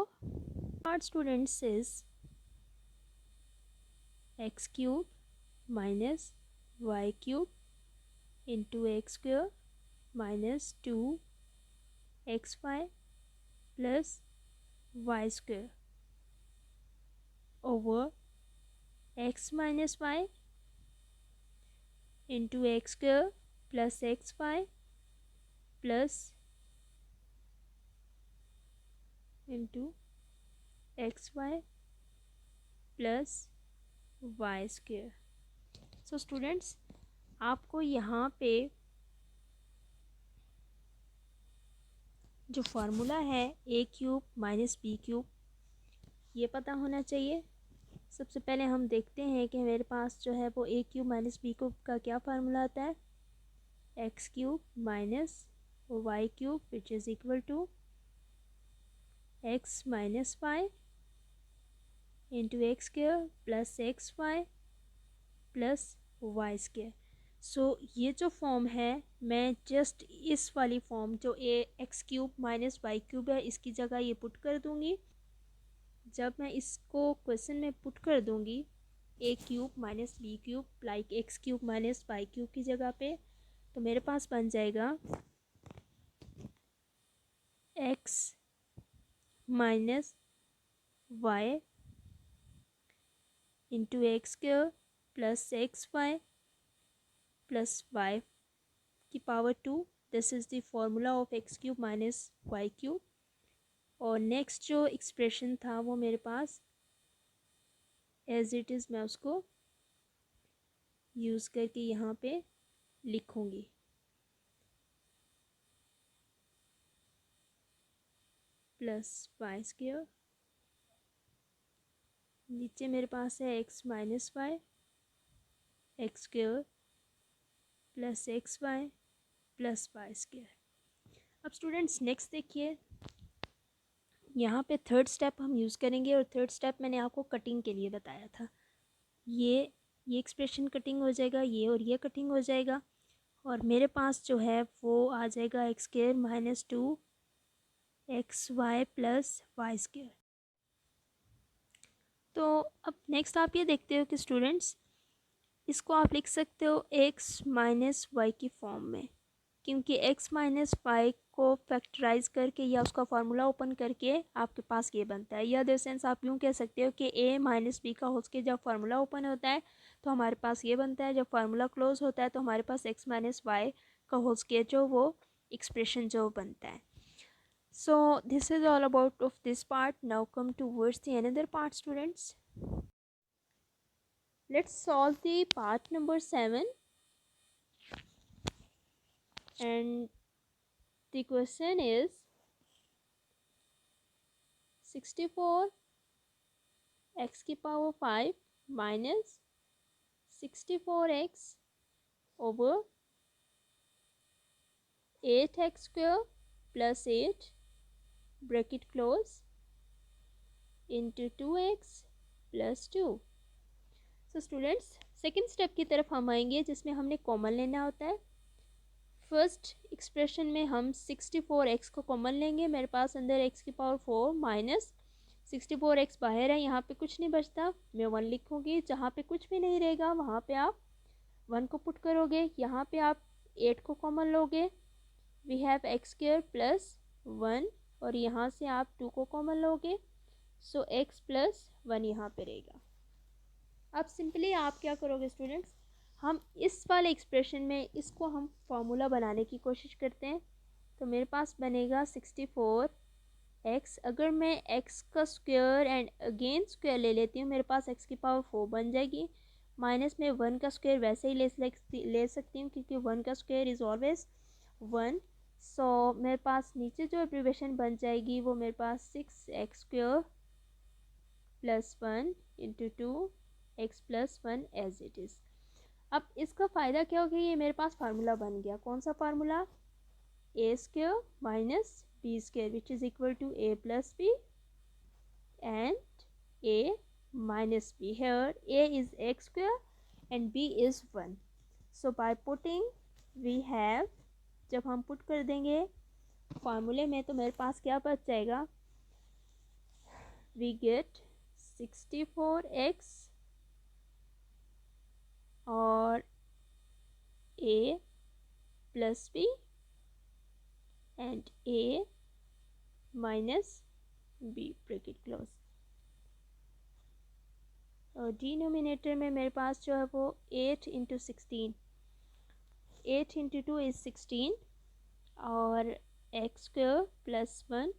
Part students is x cube minus y cube into x square minus 2xy plus y square over x minus y into x square plus xy plus into xy plus y square. So students, आपको यहाँ पे जो formula है a cube minus b cube ये पता होना चाहिए। सबसे पहले हम देखते हैं कि मेरे पास जो है वो a cube minus b cube का क्या फार्मूला आता है। X cube minus y cube which is equal to x minus y into x square plus x y plus y square. So ये जो फॉर्म है मैं जस्ट इस वाली फॉर्म जो a x cube minus y cube है इसकी जगह ये पुट कर दूँगी। जब मैं इसको क्वेश्चन में पुट कर दूँगी a cube minus b cube like x cube minus y cube की जगह पे, तो मेरे पास बन जाएगा x minus y into x square plus x y plus y की power 2। This is the formula of x cube minus y cube. और नेक्स्ट जो एक्सप्रेशन था वो मेरे पास एज इट इज़ मैं उसको यूज़ करके यहाँ पे लिखूँगी। प्लस वाई स्क्वायर, नीचे मेरे पास है x minus y x square plus x y plus y square. अब स्टूडेंट्स नेक्स्ट देखिए, यहाँ पे थर्ड स्टेप हम यूज़ करेंगे और थर्ड स्टेप मैंने आपको कटिंग के लिए बताया था। ये एक्सप्रेशन कटिंग हो जाएगा, ये और ये कटिंग हो जाएगा और मेरे पास जो है वो आ जाएगा x square minus 2 x y plus y square. तो अब नेक्स्ट आप ये देखते हो कि स्टूडेंट्स इसको आप लिख सकते हो एक्स माइनस वाई की फॉर्म में, क्योंकि एक्स माइनस वाई को फैक्टराइज करके या उसका फार्मूला ओपन करके आपके पास ये बनता है। या द सेंस आप यूँ कह सकते हो कि ए माइनस बी का हो के जब फार्मूला ओपन होता है तो हमारे पास ये बनता है, जब फार्मूला क्लोज होता है तो हमारे पास एक्स माइनस वाई का हो के जो वो एक्सप्रेशन जो बनता है। So this is all about of this part. Now come towards the another part students. Let's solve the part number 7 and the question is 64 x की power 5 minus 64x over 8x square plus 8 bracket close into 2x plus 2. So students, second step की तरफ हम आएंगे जिसमें हमने common लेना होता है। फर्स्ट एक्सप्रेशन में हम 64x को कॉमन लेंगे। मेरे पास अंदर x की पावर 4 माइनस 64x बाहर है, यहाँ पे कुछ नहीं बचता, मैं 1 लिखूँगी। जहाँ पे कुछ भी नहीं रहेगा वहाँ पे आप 1 को पुट करोगे। यहाँ पे आप 8 को कॉमन लोगे, we have x square plus 1, और यहाँ से आप 2 को कॉमन लोगे, सो एक्स प्लस 1 यहाँ पे रहेगा। अब सिंपली आप क्या करोगे स्टूडेंट्स, हम इस वाले एक्सप्रेशन में इसको हम फॉर्मूला बनाने की कोशिश करते हैं। तो मेरे पास बनेगा 64x, अगर मैं x का स्क्वायर एंड अगेन स्क्वायर ले लेती हूँ, मेरे पास x की पावर 4 बन जाएगी। माइनस में 1 का स्क्वायर वैसे ही ले सकती हूँ, क्योंकि 1 का स्क्वायर इज़ ऑलवेज 1। सो मेरे पास नीचे जो एब्रीवेशन बन जाएगी वो मेरे पास 6x square plus 1 into 2x plus 1 as it is. अब इसका फ़ायदा क्या हो गया, ये मेरे पास फार्मूला बन गया। कौन सा formula, a square minus B square which is equal to a plus b and a minus b. Here a is x square and b is 1. So by putting we have, जब हम put कर देंगे फार्मूले में तो मेरे पास क्या बच जाएगा, we get 64x और a plus b and a minus b bracket close. और डिनोमिनेटर में मेरे पास जो है वो 8 इंटू 16, 8 इंटू 2 इज़ 16 और x square plus 1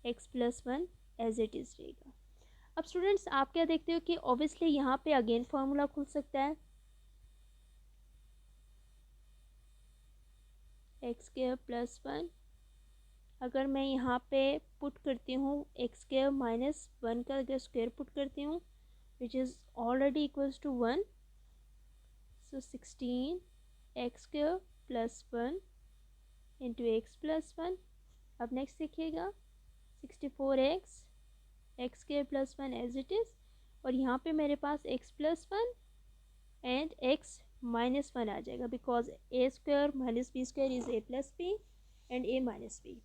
x plus 1 as it is रहेगा। अब स्टूडेंट्स आप क्या देखते हो कि ऑब्वियसली यहाँ पे अगेन फार्मूला खुल सकता है, एक्स स्क्वायर प्लस 1, अगर मैं यहाँ पे पुट करती हूँ एक्स स्क्वायर माइनस 1 का अगर स्क्वायर पुट करती हूँ which is already equals to 1, so 16x square plus 1 into x plus 1। अब नेक्स्ट देखिएगा 64x x square plus 1 as it is, और यहाँ पे मेरे पास x plus 1 and x minus 1 आ जाएगा, because a square minus b square is a plus b and a minus b,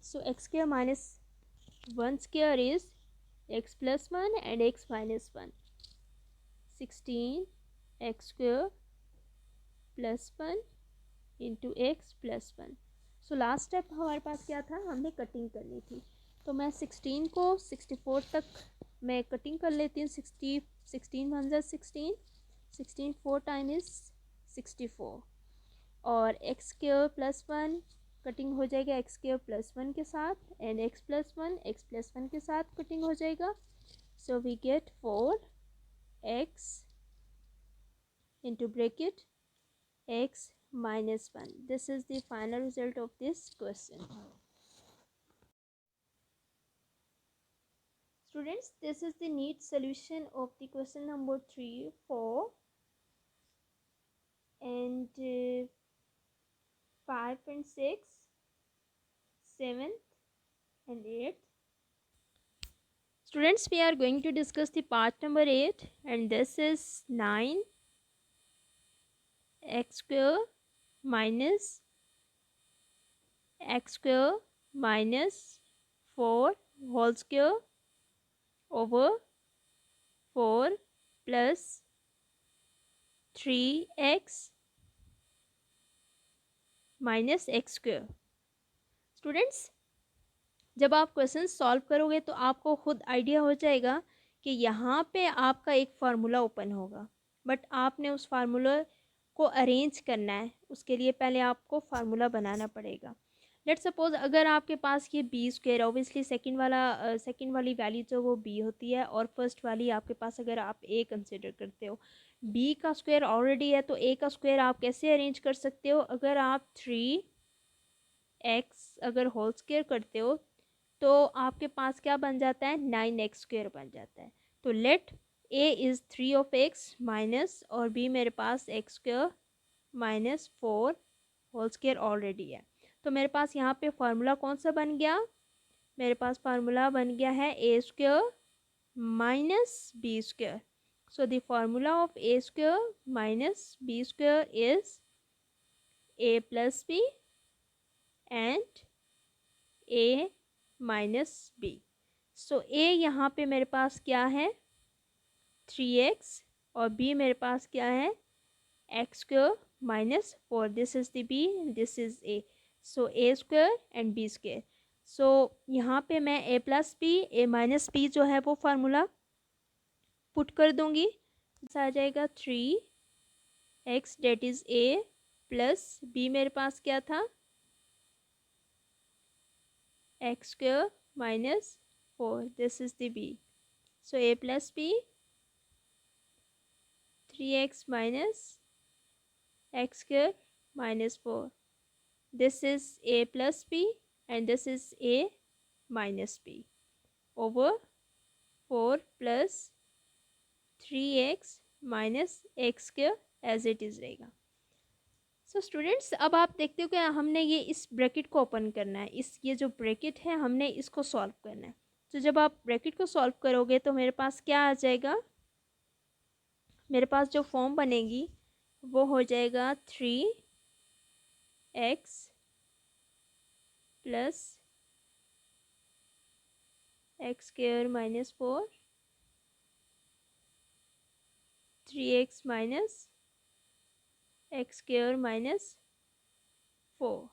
so x square minus 1 square is x plus 1 and x minus 1, 16x square plus 1 into x plus 1। So last step हमारे पास क्या था, हमने cutting करनी थी। तो मैं 16 को 64 तक मैं कटिंग कर लेती हूँ। 16 वन ज़ा 16, 16 4 टाइम इज़ 64, और एक्स स्क्वायर प्लस 1 कटिंग हो जाएगा एक्स स्क्वायर प्लस 1 के साथ, एंड एक्स प्लस 1 के साथ कटिंग हो जाएगा। So we get 4x into bracket x minus 1. This is the final result of this question. Students, this is the neat solution of the question number 3, 4 and 5 and 6, 7th and 8th. Students, we are going to discuss the part number 8, and this is 9 x square minus x square minus 4 whole square over 4 plus 3x minus x square. Students, जब आप question solve करोगे तो आपको खुद idea हो जाएगा कि यहाँ पे आपका एक फार्मूला ओपन होगा, बट आपने उस फार्मूला को अरेंज करना है। उसके लिए पहले आपको फार्मूला बनाना पड़ेगा। लेट्स सपोज अगर आपके पास ये बी स्क्वायर, ऑब्वियसली सेकंड वाली वैल्यू जो वो बी होती है, और फर्स्ट वाली आपके पास अगर आप ए कंसिडर करते हो, बी का स्क्वायर ऑलरेडी है तो ए का स्क्वायर आप कैसे अरेंज कर सकते हो। अगर आप 3x अगर होल स्क्वायर करते हो तो आपके पास क्या बन जाता है, 9x स्क्वायर बन जाता है। तो let a is 3 of x minus, और b मेरे पास x square minus 4 whole square already है। तो मेरे पास यहाँ पे फार्मूला कौन सा बन गया, मेरे पास फार्मूला बन गया है a square minus b square. So the formula of a square minus b square is a plus b and a minus b। So a यहाँ पे मेरे पास क्या है 3x, और b मेरे पास क्या है x square minus 4. This is the b, this is a. So a square and b square. So यहाँ पे मैं a plus b a minus b जो है वो फार्मूला पुट कर दूंगी. आ जाएगा 3x that is a plus b मेरे पास क्या था x square minus 4. This is the b. So a plus b 3x minus x square minus 4. This is a plus b and this is a minus b over 4 plus 3x minus x square as it is रहेगा. So students अब आप देखते हो कि हमने ये इस bracket को ओपन करना है. ये जो ब्रैकेट है हमने इसको सॉल्व करना है. तो जब आप ब्रैकेट को सॉल्व करोगे तो मेरे पास क्या आ जाएगा, मेरे पास जो फॉर्म बनेगी वो हो जाएगा 3x plus x square minus 4 3x minus x square minus 4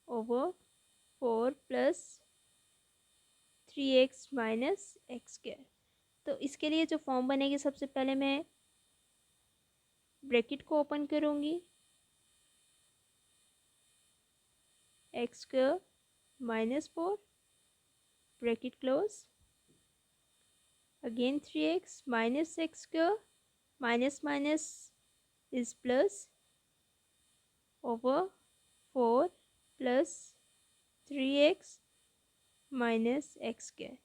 over 4 plus 3x minus x square. तो इसके लिए जो फॉर्म बनेगी सबसे पहले मैं ब्रैकेट को ओपन करूँगी. X square minus 4 bracket close. Again 3x minus x square minus minus is plus over 4 plus 3x minus x square.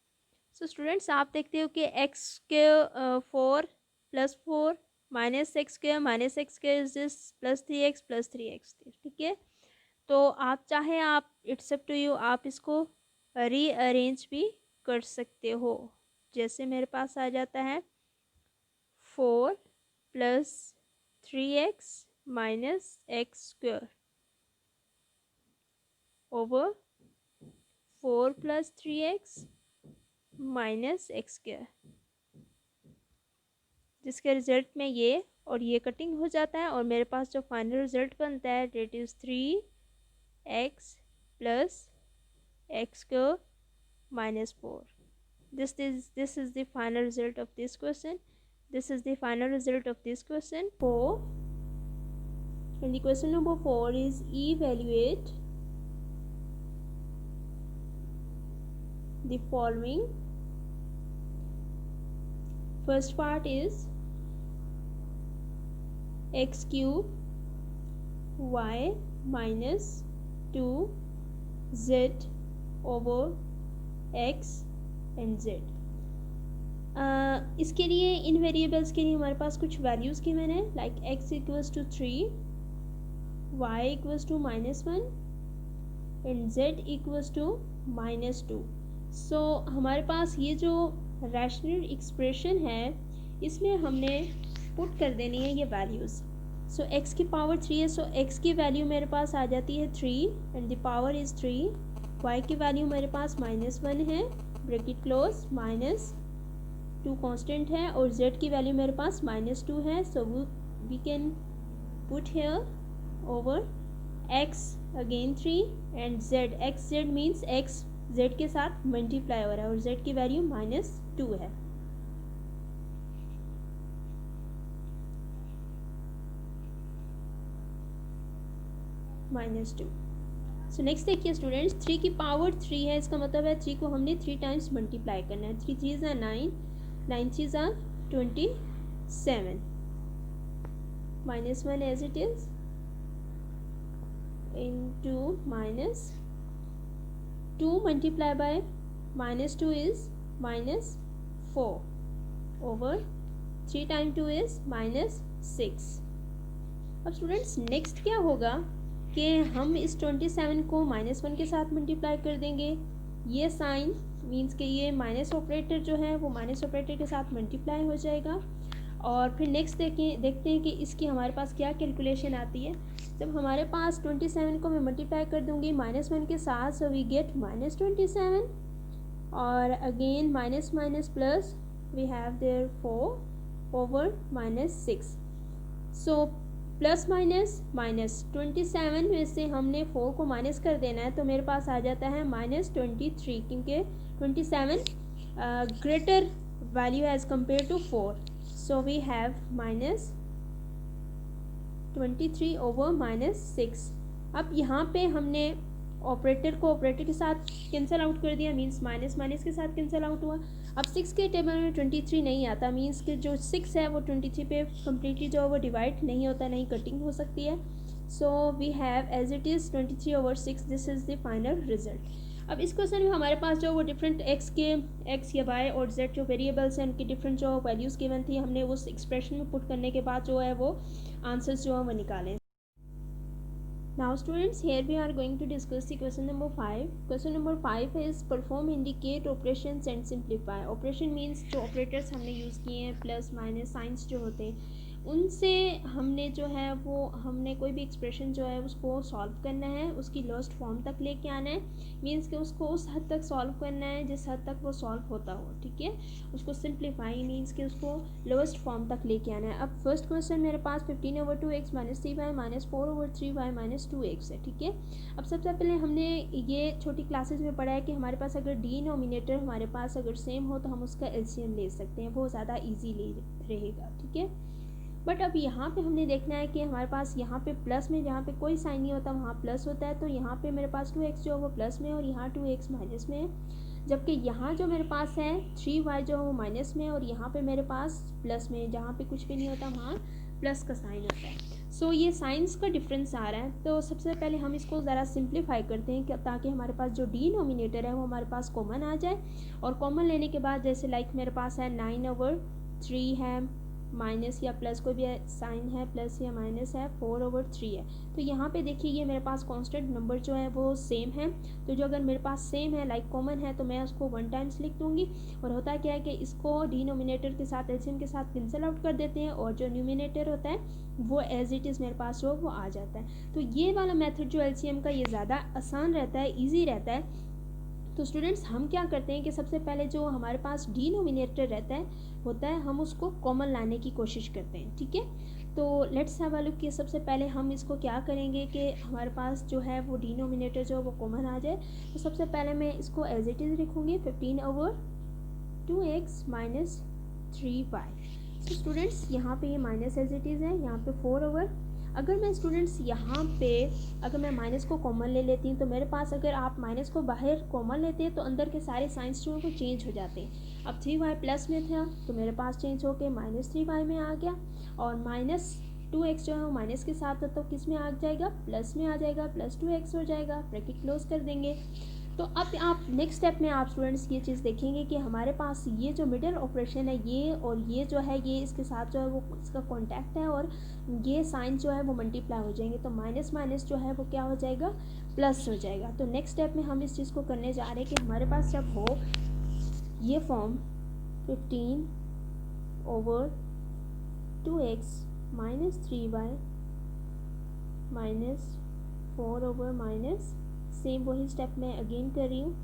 So students आप देखते हो कि x square 4 plus 4 minus x square is this plus 3x. ठीक है. तो आप चाहे आप इट्स अप टू यू, आप इसको रीअरेंज भी कर सकते हो. जैसे मेरे पास आ जाता है 4 plus 3x minus x square over 4 plus 3x minus x square, जिसके रिजल्ट में ये और ये कटिंग हो जाता है और मेरे पास जो फाइनल रिजल्ट बनता है that is 3x plus x square minus 4. this is the final result of this question. This is the final result of this question 4. And the question number 4 is evaluate the following. First part is x cube y minus 2z over x and z. इसके लिए इन variables के लिए हमारे पास कुछ values given है, like x equals to 3, y equals to -1 and z equals to -2. So हमारे पास ये जो रैशनल एक्सप्रेशन है इसमें हमने पुट कर देनी है ये वैल्यूज़. सो x की पावर 3 है, सो x की वैल्यू मेरे पास आ जाती है 3 and the power is 3. y की वैल्यू मेरे पास -1 है ब्रैकेट क्लोज, -2 कांस्टेंट है और z की वैल्यू मेरे पास -2 है. So we can put here over x again 3 and z. x z means x z के साथ मल्टीप्लाई हो रहा है और z की वैल्यू -2 है. -2. सो नेक्स्ट देखिए स्टूडेंट्स, 3 की पावर 3 है, इसका मतलब है 3 को हमने 3 टाइम्स मल्टीप्लाई करना है. 3 3 ज़ा 9, 9 3 ज़ा 27, -1 as it is into -2 multiplied by -2 is -4 over 3 times 2 is -6. अब स्टूडेंट्स नेक्स्ट क्या होगा कि हम इस 27 को -1 के साथ मल्टीप्लाई कर देंगे. ये साइन मीन्स कि ये माइनस ऑपरेटर जो है वो माइनस ऑपरेटर के साथ मल्टीप्लाई हो जाएगा. और फिर नेक्स्ट देखते हैं कि इसकी हमारे पास क्या कैलकुलेशन आती है. जब हमारे पास 27 को मैं मल्टीप्लाई कर दूंगी -1 के साथ, सो वी गेट -27 और again minus minus plus we have there 4 over -6. So plus minus minus 27 में से हमने 4 को माइनस कर देना है, तो मेरे पास आ जाता है -23, क्योंकि 27 greater value as compare to 4. So we have -23/-6. अब यहाँ पे हमने ऑपरेटर को ऑपरेटर के साथ कैंसिल आउट कर दिया, मीन्स माइनस माइनस के साथ कैंसिल आउट हुआ. अब 6 के टेबल में 23 नहीं आता, मीन्स कि जो 6 है वो 23 पे कम्प्लीटली जो है वो डिवाइड नहीं होता, नहीं कटिंग हो सकती है. So we have as it is 23/6. This is the final result. अब इस क्वेश्चन में हमारे पास जो वो डिफरेंट एक्स या वाई और जेड जो वेरिएबल्स हैं उनकी डिफरेंट जो वैल्यूज़ गिवन थी, हमने उस एक्सप्रेशन में पुट करने के बाद जो है वो आंसर्स जो है वो निकालें. Now students, here we are going to discuss the question number 5. Question number 5 is perform, indicate, operations and simplify. Operation means जो operators हमने यूज़ किए हैं, प्लस माइनस साइंस जो होते हैं, उनसे हमने जो है वो हमने कोई भी एक्सप्रेशन जो है उसको सॉल्व करना है, उसकी लोएस्ट फॉर्म तक लेके आना है. मीन्स कि उसको उस हद तक सॉल्व करना है जिस हद तक वो सॉल्व होता हो. ठीक है, उसको सिंप्लीफाई मीन्स कि उसको लोएस्ट फॉर्म तक लेके आना है. अब फर्स्ट क्वेश्चन मेरे पास 15/2x - 3y - 4/3y - 2x है. ठीक है, अब सबसे पहले हमने ये छोटी क्लासेस में पढ़ा है कि हमारे पास अगर डिनोमिनेटर हमारे पास अगर सेम हो तो हम उसका एलसीएम ले सकते हैं, वो ज़्यादा ईजीली रहेगा. ठीक है, बट अब यहाँ पे हमने देखना है कि हमारे पास यहाँ पे प्लस में जहाँ पे कोई साइन नहीं होता वहाँ प्लस होता है, तो यहाँ पे मेरे पास 2x जो है वो प्लस में और यहाँ 2x माइनस में है. जबकि यहाँ जो मेरे पास है 3y जो है वो माइनस में और यहाँ पे मेरे पास प्लस में, जहाँ पे कुछ भी नहीं होता वहाँ प्लस का साइन होता है. सो ये साइंस का डिफरेंस आ रहा है. तो सबसे पहले हम इसको ज़रा सिंप्लीफाई करते हैं ताकि हमारे पास जो डिनोमिनेटर है वो हमारे पास कॉमन आ जाए. और कॉमन लेने के बाद जैसे लाइक मेरे पास है 9/3 है, माइनस या प्लस कोई भी साइन है, प्लस या माइनस है, 4/3 है. तो यहाँ पे देखिए ये मेरे पास कांस्टेंट नंबर जो है वो सेम है, तो जो अगर मेरे पास सेम है लाइक कॉमन है तो मैं उसको 1 टाइम्स लिख दूँगी. और होता क्या है कि इसको डिनोमिनेटर के साथ एलसीएम के साथ कैंसिल आउट कर देते हैं और जो न्यूमिनेटर होता है वो एज इट इज़ मेरे पास जो वो आ जाता है. तो ये वाला मेथड जो एलसीएम का ये ज़्यादा आसान रहता है, ईजी रहता है. तो स्टूडेंट्स हम क्या करते हैं कि सबसे पहले जो हमारे पास डिनोमिनेटर रहता है होता है हम उसको कॉमन लाने की कोशिश करते हैं. ठीक है, तो लेट्स हैव अ लुक कि सबसे पहले हम इसको क्या करेंगे कि हमारे पास जो है वो डिनोमिनेटर जो है वो कॉमन आ जाए. तो सबसे पहले मैं इसको एज इट इज़ लिखूँगी 15/2x - 3y. तो स्टूडेंट्स यहाँ पे ये माइनस एज इट इज़ है, यहाँ पे 4 अगर मैं स्टूडेंट्स यहाँ पे अगर मैं माइनस को कॉमन ले लेती हूँ तो मेरे पास अगर आप माइनस को बाहर कॉमन लेते हैं तो अंदर के सारे साइंस जो है वो चेंज हो जाते हैं. अब 3y प्लस में था तो मेरे पास चेंज होके -3y में आ गया और -2x जो है वो माइनस के साथ है तो किस में आ जाएगा, प्लस में आ जाएगा, +2x हो जाएगा, ब्रैकेट क्लोज कर देंगे. तो अब आप नेक्स्ट स्टेप में आप स्टूडेंट्स ये चीज़ देखेंगे कि हमारे पास ये जो मिडिल ऑपरेशन है ये और ये जो है ये इसके साथ जो है वो इसका कॉन्टैक्ट है और ये साइन जो है वो मल्टीप्लाई हो जाएंगे, तो माइनस माइनस जो है वो क्या हो जाएगा, प्लस हो जाएगा. तो नेक्स्ट स्टेप में हम इस चीज़ को करने जा रहे हैं कि हमारे पास जब हो ये फॉर्म 15/2x - 3y - 4 सेम वही स्टेप मैं अगेन कर रही हूँ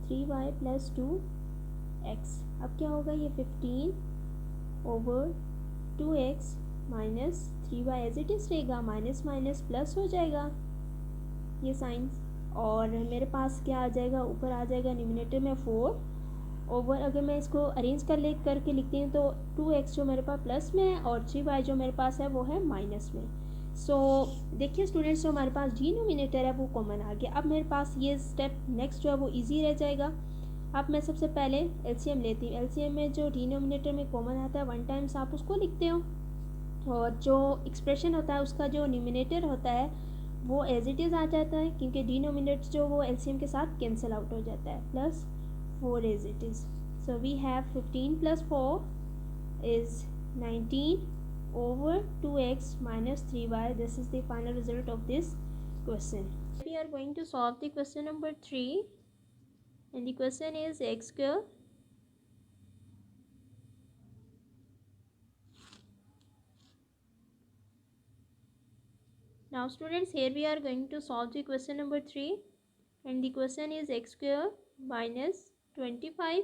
3y + 2x. अब क्या होगा, ये 15/2x - 3y as it is रहेगा, माइनस माइनस प्लस हो जाएगा ये साइन. और मेरे पास क्या आ जाएगा, ऊपर आ जाएगा न्यूमिनेटर में 4 ओवर, अगर मैं इसको अरेंज करके लिखती हूँ तो 2x जो मेरे पास प्लस में है और 3y जो मेरे पास है वो है माइनस में. सो देखिए स्टूडेंट्स जो हमारे पास डिनोमिनेटर है वो कॉमन आ गया. अब मेरे पास ये स्टेप नेक्स्ट जो है वो इजी रह जाएगा. अब मैं सबसे पहले एलसीएम लेती हूँ. एलसीएम में जो डिनोमिनेटर में कॉमन आता है 1 टाइम्स आप उसको लिखते हो और जो एक्सप्रेशन होता है उसका जो न्यूमिनेटर होता है वो एज इट इज़ आ जाता है क्योंकि डिनोमिनेटर जो वो एलसीएम के साथ कैंसिल आउट हो जाता है, +4 as it is. So we have 15 + 4 is 19/2x - 3y. This is the final result of this question. We are going to solve the question number 3 and the question is x square Now students, here we are going to solve the question number 3 and the question is x square - 25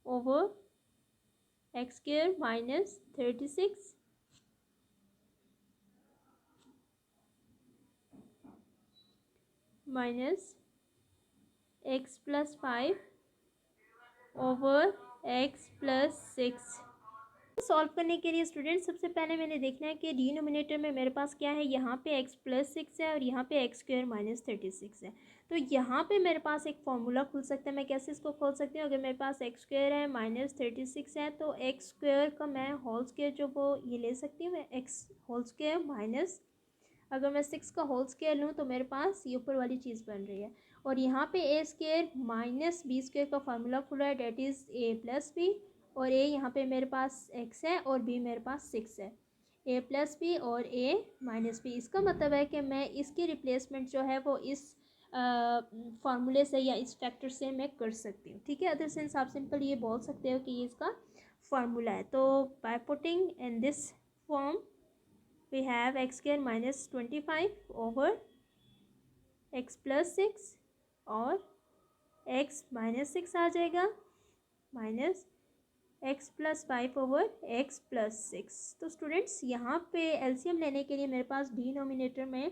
over x square - 36 minus X plus 5 over X plus 6। Solve करने के लिए student सबसे पहले मैंने देखना है कि denominator में मेरे पास क्या है, यहाँ पे x प्लस 6 है और यहाँ पे एक्स स्क्वायर माइनस 36 है। तो यहाँ पे मेरे पास एक फॉर्मूला खुल सकता है। मैं कैसे इसको खोल सकती हूँ? अगर मेरे पास एक्स स्क्वायर है माइनस 36 है तो एक्स स्क्वायर का मैं होल स्क्वायर जो वो ये ले सकती हूँ, मैं एक्स होल स्क्वायर माइनस, अगर मैं 6 का होल स्क्वायर लूँ तो मेरे पास ये ऊपर वाली चीज़ बन रही है। और यहाँ पे a square minus B square का फार्मूला खुला है, that is a plus b. और ए यहाँ पे मेरे पास एक्स है और बी मेरे पास 6 है। ए प्लस बी और ए माइनस बी, इसका मतलब है कि मैं इसकी रिप्लेसमेंट जो है वो इस फार्मूले से या इस फैक्टर से मैं कर सकती हूँ। ठीक है, अदर सेंस आप सिंपल ये बोल सकते हो कि ये इसका फार्मूला है। तो by putting in this form we have x square minus 25 over x plus 6 और x माइनस 6 आ जाएगा minus x plus 5 over x plus 6। तो स्टूडेंट्स यहाँ पे एलसीएम लेने के लिए मेरे पास डिनोमिनेटर में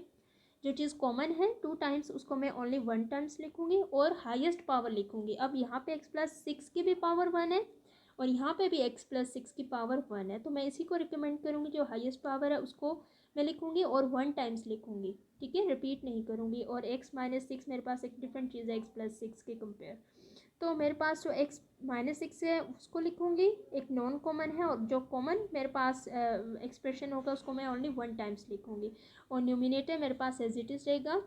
जो चीज़ कॉमन है 2 टाइम्स, उसको मैं ओनली 1 टाइम्स लिखूँगी और हाईएस्ट पावर लिखूँगी। अब यहाँ पे x प्लस 6 की भी पावर 1 है और यहाँ पे भी x प्लस 6 की पावर 1 है, तो मैं इसी को रिकमेंड करूँगी, जो हाईएस्ट पावर है उसको मैं लिखूँगी और 1 टाइम्स लिखूँगी। ठीक है, रिपीट नहीं करूँगी। और x माइनस 6 मेरे पास एक डिफरेंट चीज़ है x प्लस 6 के कंपेयर। तो मेरे पास जो x माइनस 6 है उसको लिखूँगी, एक नॉन कॉमन है, और जो कॉमन मेरे पास एक्सप्रेशन होगा उसको मैं ओनली 1 टाइम्स लिखूँगी। और न्यूमिनेटर मेरे पास एज इट इज़ रहेगा।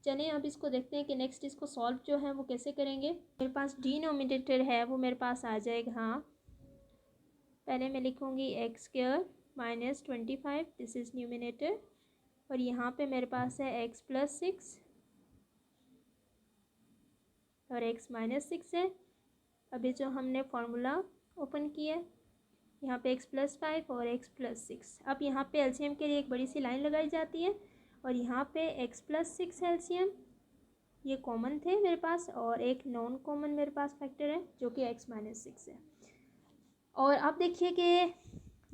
चलिए अब इसको देखते हैं कि नेक्स्ट इसको सॉल्व जो है वो कैसे करेंगे। मेरे पास डिनोमिनेटर है वो मेरे पास आ जाएगा, हाँ पहले मैं लिखूँगी x square minus 25, this is numerator, और यहाँ पे मेरे पास है एक्स प्लस 6 और एक्स माइनस 6 है। अभी जो हमने फार्मूला ओपन किया है यहाँ पे एक्स प्लस 5 और एक्स प्लस 6। अब यहाँ पे एलसीएम के लिए एक बड़ी सी लाइन लगाई जाती है और यहाँ पे एक्स प्लस 6 एलसीएम ये कॉमन थे मेरे पास, और एक नॉन कॉमन मेरे पास फैक्टर है जो कि एक्स माइनस 6 है। और अब देखिए कि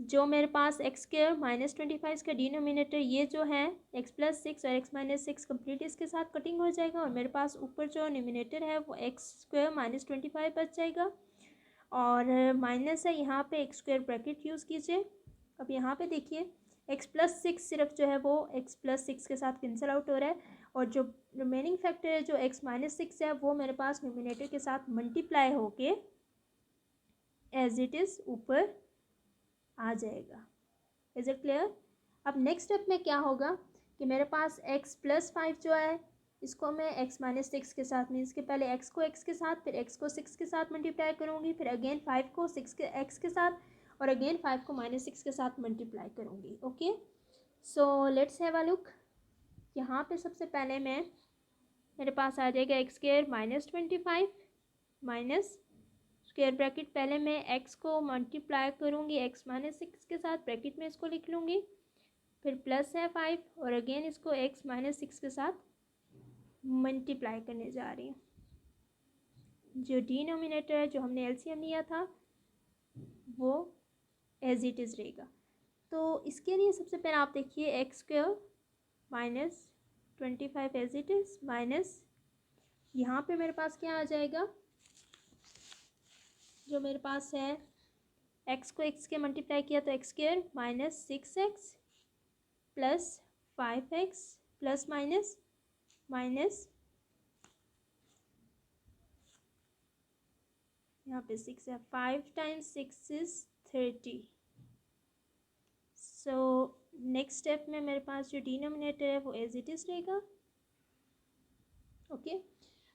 जो मेरे पास एक्स स्क्वायर माइनस 25 का डिनोमिनेटर ये जो है एक्स प्लस 6 और एक्स माइनस 6 कम्प्लीट इसके साथ कटिंग हो जाएगा, और मेरे पास ऊपर जो न्यूमिनेटर है वो एक्स स्क्वायर माइनस 25 बच जाएगा और माइनस है यहाँ पे एक्स स्क्वायर ब्रैकेट यूज़ कीजिए। अब यहाँ पे देखिए एक्स प्लस 6 सिर्फ जो है वो एक्स प्लस 6 के साथ कैंसिल आउट हो रहा है, और जो रिमेनिंग फैक्टर है जो एक्स माइनस 6 है वो मेरे पास न्यूमिनेटर के साथ मल्टीप्लाई होके एज इट इज़ ऊपर आ जाएगा। Is it clear? अब नेक्स्ट स्टेप में क्या होगा कि मेरे पास x प्लस 5 जो है इसको मैं x माइनस 6 के साथ, मीन्स के पहले x को x के साथ, फिर x को 6 के साथ मल्टीप्लाई करूँगी, फिर अगेन 5 को 6 के x के साथ, और अगेन 5 को माइनस 6 के साथ मल्टीप्लाई करूँगी। Okay, so let's have a look. यहाँ पे सबसे पहले मैं मेरे पास आ जाएगा x square minus 25 minus square bracket, पहले मैं x को मल्टीप्लाई करूँगी x माइनस 6 के साथ, ब्रैकेट में इसको लिख लूँगी, फिर प्लस है 5 और अगेन इसको x माइनस 6 के साथ मल्टीप्लाई करने जा रही हूँ। जो डिनोमिनेटर है जो हमने एलसीएम लिया था वो एज इट इज़ रहेगा। तो इसके लिए सबसे पहले आप देखिए x square minus 25 as it is minus, यहाँ पे मेरे पास क्या आ जाएगा, जो मेरे पास है x को x के मल्टीप्लाई किया तो x square minus 6x plus 5x plus minus minus यहाँ पे 6 है, 5 times 6 is 30। So next step में मेरे पास जो डिनोमिनेटर है वो एज इट इज़ रहेगा। ओके,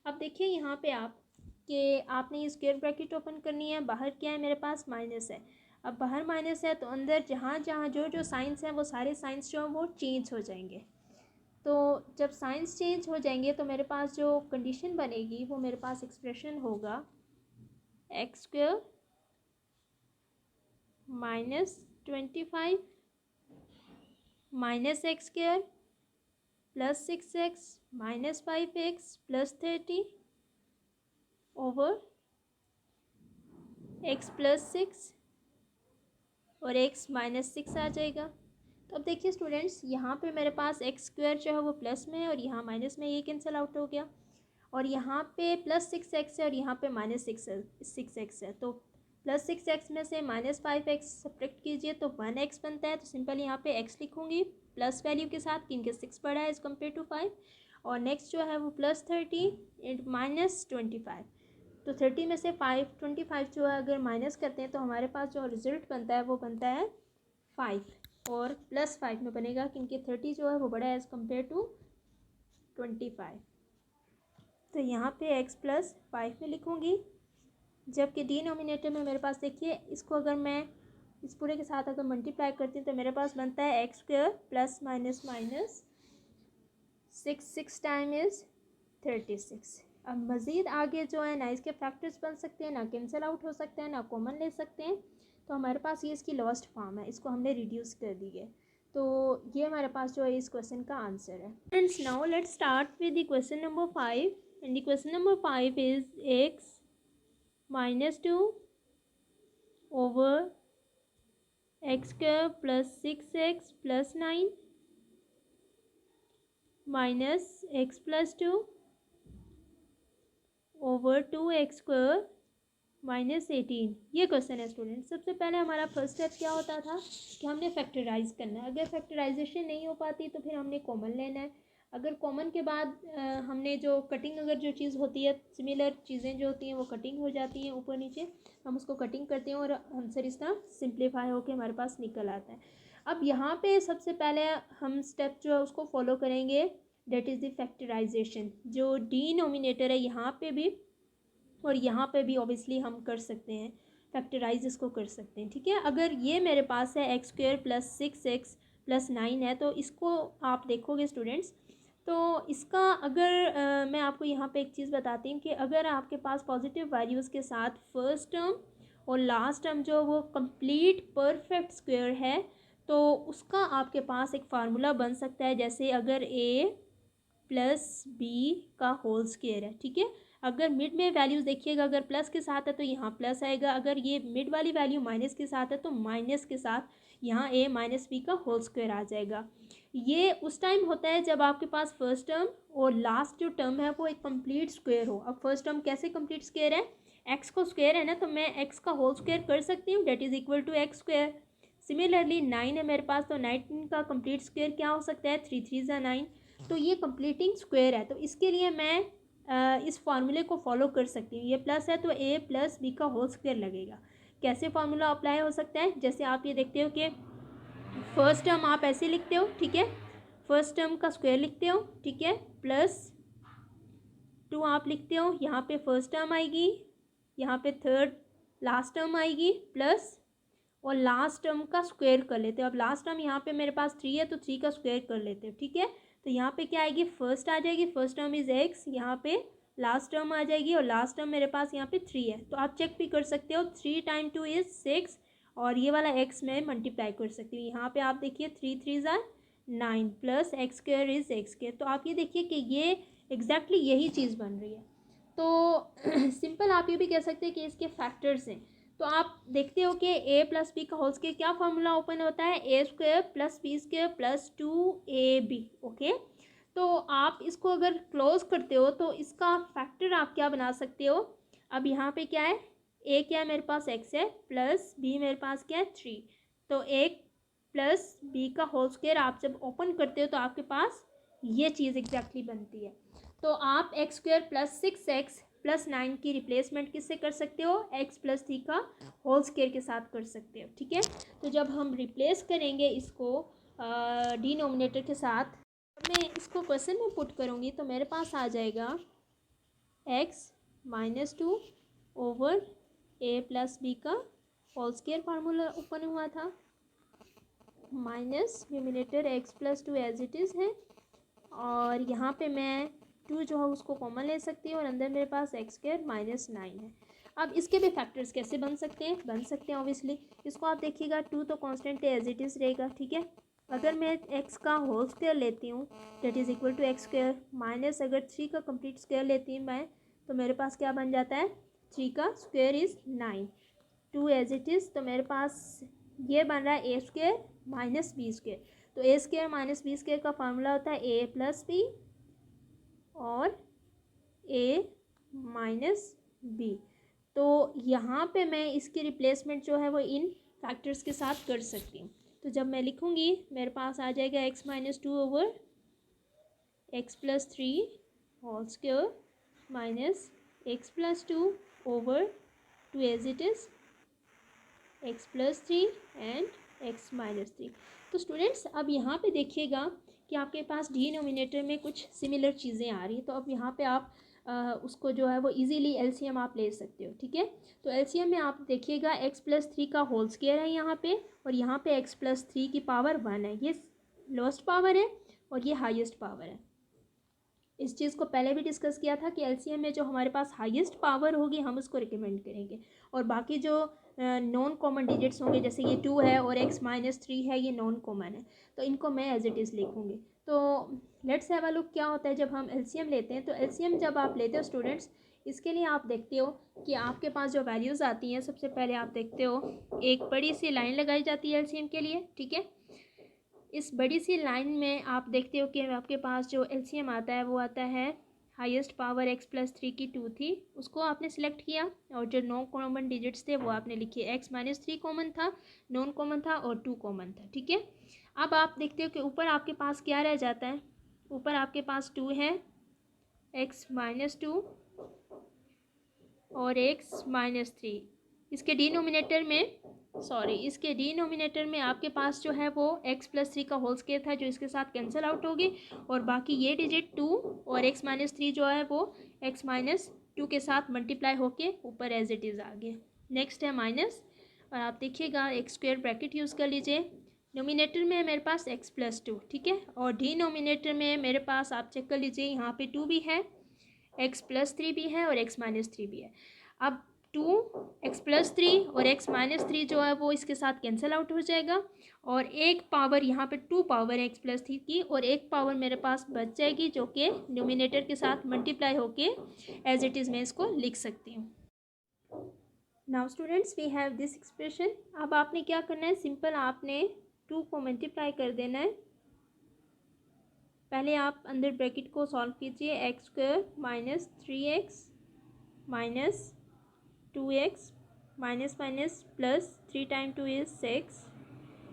अब देखिए यहाँ पे आप कि आपने ये स्क्वायर ब्रैकेट ओपन करनी है, बाहर क्या है मेरे पास माइनस है। अब बाहर माइनस है तो अंदर जहाँ जहाँ जो जो साइंस हैं वो सारे साइंस जो हैं वो चेंज हो जाएंगे। तो जब साइंस चेंज हो जाएंगे तो मेरे पास जो कंडीशन बनेगी वो मेरे पास एक्सप्रेशन होगा x square minus 25 minus x square plus 6x minus 5x plus 30 over x plus 6 और x माइनस 6 आ जाएगा। तो अब देखिए स्टूडेंट्स, यहाँ पे मेरे पास एक्स स्क्वायर जो है वो प्लस में है और यहाँ माइनस में, ये कैंसिल आउट हो गया। और यहाँ पे प्लस 6x है और यहाँ पे माइनस 6x है। तो प्लस 6x में से माइनस 5x सब्ट्रैक्ट कीजिए तो 1x बनता है। तो सिंपल यहाँ पे x लिखूँगी प्लस वैल्यू के साथ, क्योंकि 6 बड़ा है एज़ कम्पेयर टू 5। और नेक्स्ट जो है वो प्लस 30 एंड माइनस 25। तो 30 में से 25 जो है अगर माइनस करते हैं तो हमारे पास जो रिजल्ट बनता है वो बनता है 5 और प्लस 5 में बनेगा, क्योंकि 30 जो है वो बड़ा है एज़ कम्पेयर टू 25। तो यहाँ पे x प्लस 5 में लिखूँगी, जबकि डिनोमिनेटर में मेरे पास देखिए इसको अगर मैं इस पूरे के साथ अगर मल्टीप्लाई करती हूँ तो मेरे पास बनता है x square plus minus minus 6 time is 36। अब मज़ीद आगे जो है ना इसके फैक्टर्स बन सकते हैं, ना कैंसिल आउट हो सकते हैं, ना कॉमन ले सकते हैं। तो हमारे पास ये इसकी लॉस्ट फॉर्म है, इसको हमने रिड्यूस कर दी है। तो ये हमारे पास जो है इस क्वेश्चन का आंसर है। Friends, now let's start with the question number 5 and the question number 5 is X minus 2 over x square plus 6x plus 9 minus X plus 2 over 2x square minus 18। ये क्वेश्चन है student. सबसे पहले हमारा first step क्या होता था कि हमने फैक्टराइज करना है। अगर फैक्टराइजेशन नहीं हो पाती तो फिर हमने कॉमन लेना है। अगर कॉमन के बाद हमने जो कटिंग, अगर जो चीज़ होती है सिमिलर चीज़ें जो होती हैं वो कटिंग हो जाती हैं ऊपर नीचे, हम उसको कटिंग करते हैं और आंसर इसका सिंप्लीफाई होकर हमारे पास निकल आता है। अब यहाँ पे सबसे पहले हम स्टेप जो है उसको फॉलो करेंगे, डेट इज़ द फैक्टराइजेशन। जो डिनोमिनेटर है यहाँ पे भी और यहाँ पे भी ऑब्वियसली हम कर सकते हैं, फैक्टराइज इसको कर सकते हैं। ठीक है, अगर ये मेरे पास है x square plus 6x plus 9 है तो इसको आप देखोगे स्टूडेंट्स, तो इसका अगर मैं आपको यहाँ पे एक चीज़ बताती हूँ कि अगर आपके पास पॉजिटिव वैल्यूज़ के साथ फर्स्ट टर्म और लास्ट टर्म जो वो कंप्लीट परफेक्ट स्क्वायर है तो उसका आपके पास एक फार्मूला बन सकता है। जैसे अगर a प्लस बी का होल स्क्वायर है, ठीक है, अगर मिड में वैल्यूज़ देखिएगा, अगर प्लस के साथ है तो यहाँ प्लस आएगा, अगर ये मिड वाली वैल्यू माइनस के साथ है तो माइनस के साथ यहाँ a माइनस बी का होल स्क्वायर आ जाएगा। ये उस टाइम होता है जब आपके पास फर्स्ट टर्म और लास्ट जो टर्म है वो एक कंप्लीट स्क्वायर हो। अब फर्स्ट टर्म कैसे कंप्लीट स्क्वायर है, एक्स को स्क्वायर है ना, तो मैं एक्स का होल स्क्वायर कर सकती हूँ, that is equal to x square. Similarly 9 है मेरे पास, तो 9 का कंप्लीट स्क्वायर क्या हो सकता है, 3 3 ज़ा 9, तो ये कंप्लीटिंग स्क्वायर है। तो इसके लिए मैं इस फार्मूले को फॉलो कर सकती हूँ। ये प्लस है तो a प्लस बी का होल स्क्वायर लगेगा। कैसे फार्मूला अप्लाई हो सकता है, जैसे आप ये देखते हो कि फर्स्ट टर्म आप ऐसे लिखते हो, ठीक है, फर्स्ट टर्म का स्क्वायर लिखते हो, ठीक है, प्लस 2 आप लिखते हो, यहाँ पे फर्स्ट टर्म आएगी, यहाँ पे थर्ड लास्ट टर्म आएगी, प्लस और लास्ट टर्म का स्क्वायर कर लेते हो। अब लास्ट टर्म यहाँ पे मेरे पास 3 है तो 3 का स्क्वायर कर लेते हो, ठीक है। तो यहाँ पे क्या आएगी, फर्स्ट आ जाएगी, फर्स्ट टर्म इज़ एक्स, यहाँ पे लास्ट टर्म आ जाएगी और लास्ट टर्म मेरे पास यहाँ पे 3 है। तो आप चेक भी कर सकते हो, 3 टाइम 2 इज़ 6 और ये वाला एक्स मैं मल्टीप्लाई कर सकती हूँ। यहाँ पे आप देखिए 3 3 ज़ा 9 plus x square is x square. तो आप ये देखिए कि ये एग्जैक्टली यही चीज़ बन रही है। तो सिंपल आप ये भी कह सकते हैं कि इसके फैक्टर्स हैं। तो आप देखते हो कि a प्लस बी का होल स्क्वायर क्या फार्मूला ओपन होता है, ए square plus b square plus 2ab। Okay, तो आप इसको अगर क्लोज करते हो तो इसका फैक्टर आप क्या बना सकते हो। अब यहाँ पे क्या है, a क्या है मेरे पास x है, प्लस b मेरे पास क्या है 3, तो एक प्लस b का होल स्क्वायर आप जब ओपन करते हो तो आपके पास ये चीज़ एग्जैक्टली बनती है। तो आप x square plus 6x plus 9 की रिप्लेसमेंट किससे कर सकते हो, x प्लस 3 का होल स्क्वायर के साथ कर सकते हो, ठीक है। तो जब हम रिप्लेस करेंगे इसको डिनोमिनेटर के साथ, मैं इसको क्वेश्चन में पुट करूँगी तो मेरे पास आ जाएगा x माइनस 2 ओवर a प्लस बी का होल स्क्वायर फार्मूला ओपन हुआ था, minus numerator x plus 2 as it is है और यहाँ पे मैं 2 जो है उसको कॉमन ले सकती हूँ और अंदर मेरे पास एक्स स्क्वायर माइनस 9 है। अब इसके भी फैक्टर्स कैसे बन सकते हैं ऑब्वियसली। इसको आप देखिएगा 2 तो कांस्टेंट एज इट इज़ रहेगा, ठीक है। अगर मैं एक्स का होल स्क्वायर लेती हूँ that is equal to x square minus अगर 3 का कंप्लीट स्क्वायर लेती हूँ मैं, तो मेरे पास क्या बन जाता है, 3 का square is 9, 2 as it is, तो मेरे पास ये बन रहा है ए स्क्वायर माइनस बी स्क्वायर। तो A square minus B square का फार्मूला होता है ए प्लस बी और ए माइनस बी। तो यहाँ पे मैं इसकी रिप्लेसमेंट जो है वो इन फैक्टर्स के साथ कर सकती हूँ। तो जब मैं लिखूँगी मेरे पास आ जाएगा x minus two over X plus three whole square minus X plus two over two as it is X plus three and x minus three. तो स्टूडेंट्स अब यहाँ पे देखिएगा कि आपके पास डिनोमिनेटर में कुछ सिमिलर चीज़ें आ रही हैं। तो अब यहाँ पे आप उसको जो है वो इजीली एलसीएम आप ले सकते हो, ठीक है। तो एलसीएम में आप देखिएगा एक्स प्लस थ्री का होल स्क्वायर है यहाँ पे, और यहाँ पे एक्स प्लस थ्री की पावर वन है। ये लोएस्ट पावर है और ये हाईएस्ट पावर है। इस चीज़ को पहले भी डिस्कस किया था कि एलसीएम में जो हमारे पास हाईएस्ट पावर होगी हम उसको रिकमेंड करेंगे, और बाकी जो नॉन कॉमन डिजिट्स होंगे जैसे ये टू है और एक्स माइनस थ्री है ये नॉन कॉमन है, तो इनको मैं एज इट इज़ लिखूँगी। तो लेट्स हैव अ लुक क्या होता है जब हम एलसीएम लेते हैं। तो एलसीएम जब आप लेते हो स्टूडेंट्स, इसके लिए आप देखते हो कि आपके पास जो वैल्यूज़ आती हैं, सबसे पहले आप देखते हो एक बड़ी सी लाइन लगाई जाती है एलसीएम के लिए, ठीक है। इस बड़ी सी लाइन में आप देखते हो कि आपके पास जो एलसीएम आता है वो आता है highest power x plus three की टू थी, उसको आपने सेलेक्ट किया, और जो नॉन कॉमन डिजिट्स थे वो आपने लिखे। एक्स माइनस थ्री कॉमन था, नॉन कॉमन था और टू कॉमन था, ठीक है। अब आप देखते हो कि ऊपर आपके पास क्या रह जाता है, ऊपर आपके पास टू है, एक्स माइनस टू और एक्स माइनस थ्री। इसके डिनोमिनेटर में आपके पास जो है वो एक्स प्लस थ्री का होल स्क्वायर था जो इसके साथ कैंसिल आउट होगी, और बाकी ये डिजिट टू और एक्स माइनस थ्री जो है वो एक्स माइनस टू के साथ मल्टीप्लाई होके ऊपर एज इट इज़ आ गया। नेक्स्ट है माइनस, और आप देखिएगा एक स्क्वायर ब्रैकेट यूज़ कर लीजिए। नोमिनेटर में है मेरे पास एक्स प्लस टू, ठीक है, और डिनोमिनेटर में मेरे पास आप चेक कर लीजिए यहाँ पे टू भी है, एक्स प्लस थ्री भी है और एक्स माइनस थ्री भी है। अब टू एक्स प्लस थ्री और एक्स माइनस थ्री जो है वो इसके साथ कैंसिल आउट हो जाएगा, और एक पावर यहाँ पे टू पावर है एक्स प्लस थ्री की, और एक पावर मेरे पास बच जाएगी जो कि न्यूमिनेटर के साथ मल्टीप्लाई होके एज इट इज़ मैं इसको लिख सकती हूँ। Now students we have this expression. अब आपने क्या करना है, सिंपल आपने टू को मल्टीप्लाई कर देना है। पहले आप अंदर ब्रैकेट को सॉल्व कीजिए, X square minus three X minus two x minus minus plus three time two is six,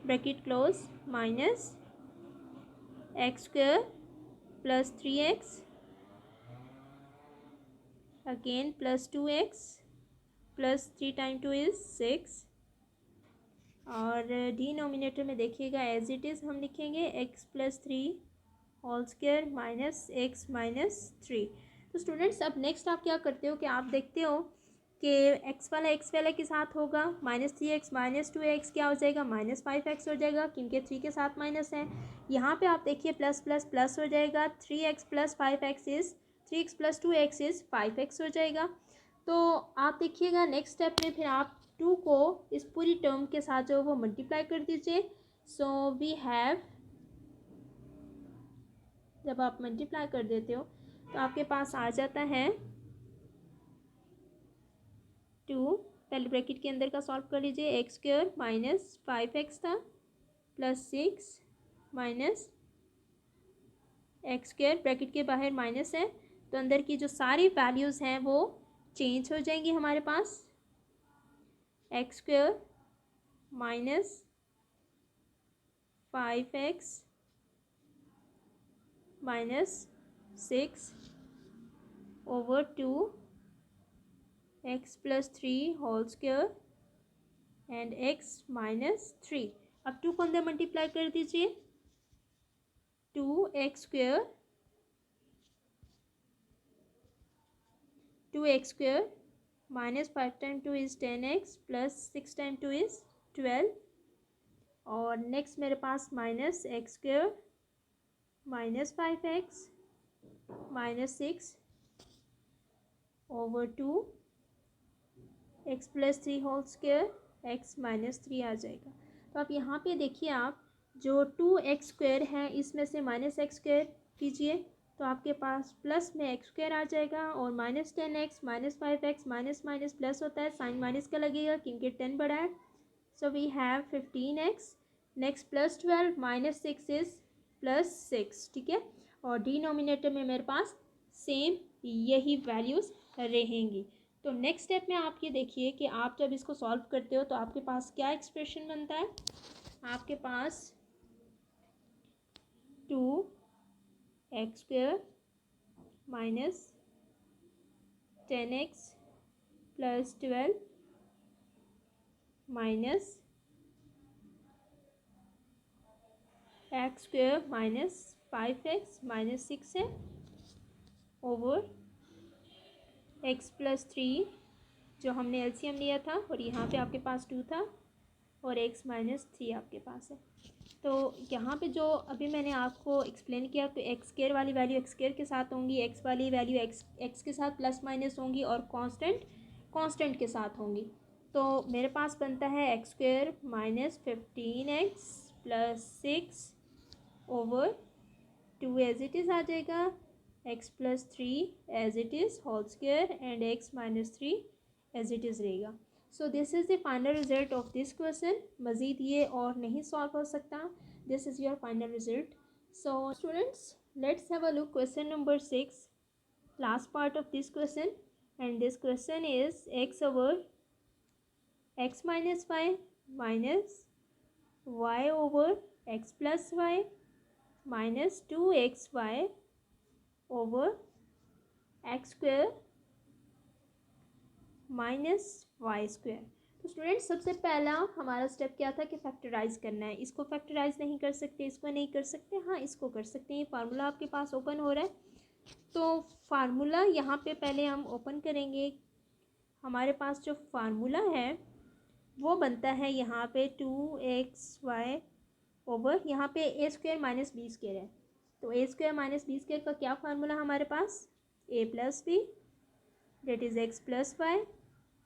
bracket close, minus x square plus three X again plus two x plus three time two is six, और denominator में देखिएगा as it is हम लिखेंगे X plus three whole square minus X minus three. तो students अब next आप क्या करते हो कि आप देखते हो कि एक्स वाला के साथ होगा, minus three X minus two x क्या हो जाएगा, माइनस फाइव एक्स हो जाएगा, क्योंकि थ्री के साथ माइनस है। यहाँ पे आप देखिए प्लस प्लस प्लस हो जाएगा, three x plus five x is three x plus two x is five x हो जाएगा। तो आप देखिएगा नेक्स्ट स्टेप में फिर आप टू को इस पूरी टर्म के साथ जो वो मल्टीप्लाई कर दीजिए। सो वी हैव, जब आप मल्टीप्लाई कर देते हो तो आपके पास आ जाता है टू, पहले ब्रैकेट के अंदर का सॉल्व कर लीजिए, x square minus five x था plus six minus x square, bracket के बाहर माइनस है तो अंदर की जो सारी वैल्यूज़ हैं वो चेंज हो जाएंगी हमारे पास। X square minus five x minus six over two x plus three whole square and x minus three. अब टू को अंदर मल्टीप्लाई कर दीजिए, two x square two x square minus five time two is ten x plus six time two is twelve, और next मेरे पास minus x square minus five x minus six over two x plus three whole square x minus three आ जाएगा। तो आप यहाँ पे देखिए, आप जो टू एक्स स्क्वायर है इसमें से माइनस एक्स स्क्वायर कीजिए तो आपके पास प्लस में एक्स स्क्वायर आ जाएगा, और minus ten x minus five x minus minus plus होता है, साइन माइनस का लगेगा क्योंकि टेन बड़ा है। So we have fifteen X next +12 -6 is +6, ठीक है। और डिनोमिनेटर में मेरे पास सेम यही वैल्यूज़ रहेंगी। तो नेक्स्ट स्टेप में आप ये देखिए कि आप जब इसको सॉल्व करते हो तो आपके पास क्या एक्सप्रेशन बनता है। आपके पास 2x² minus 10x + 12 minus x² minus 5x minus 6 है ओवर x + 3 जो हमने एलसीएम लिया था, और यहाँ पे आपके पास 2 था और x - 3 आपके पास है। तो यहाँ पे जो अभी मैंने आपको एक्सप्लेन किया कि x² वाली वैल्यू x² के साथ होंगी, x वाली वैल्यू x के साथ प्लस माइनस होंगी और कांस्टेंट के साथ होंगी। तो मेरे पास बनता है x² minus 15x + 6 over 2 as it is आ जाएगा, x + 3 as it is whole square and x - 3 as it is रहेगा। So this is the final result of this question. मज़ीद ये और नहीं सॉल्व हो सकता। This is your final result. So students, let's have a look question number 6, last part of this question, and this question is x over x - 5 minus y over x + y minus 2xy over x² minus y²। तो students, सबसे पहला हमारा step क्या था कि factorise करना है। इसको फैक्टराइज नहीं कर सकते, इसको नहीं कर सकते, हाँ इसको कर सकते हैं। फार्मूला आपके पास ओपन हो रहा है, तो फार्मूला यहाँ पे पहले हम ओपन करेंगे। हमारे पास जो फार्मूला है वो बनता है यहाँ पे 2xy ओवर यहाँ पे a² माइनस b² है। तो a² माइनस b² का क्या फार्मूला हमारे पास, a + b that is x + y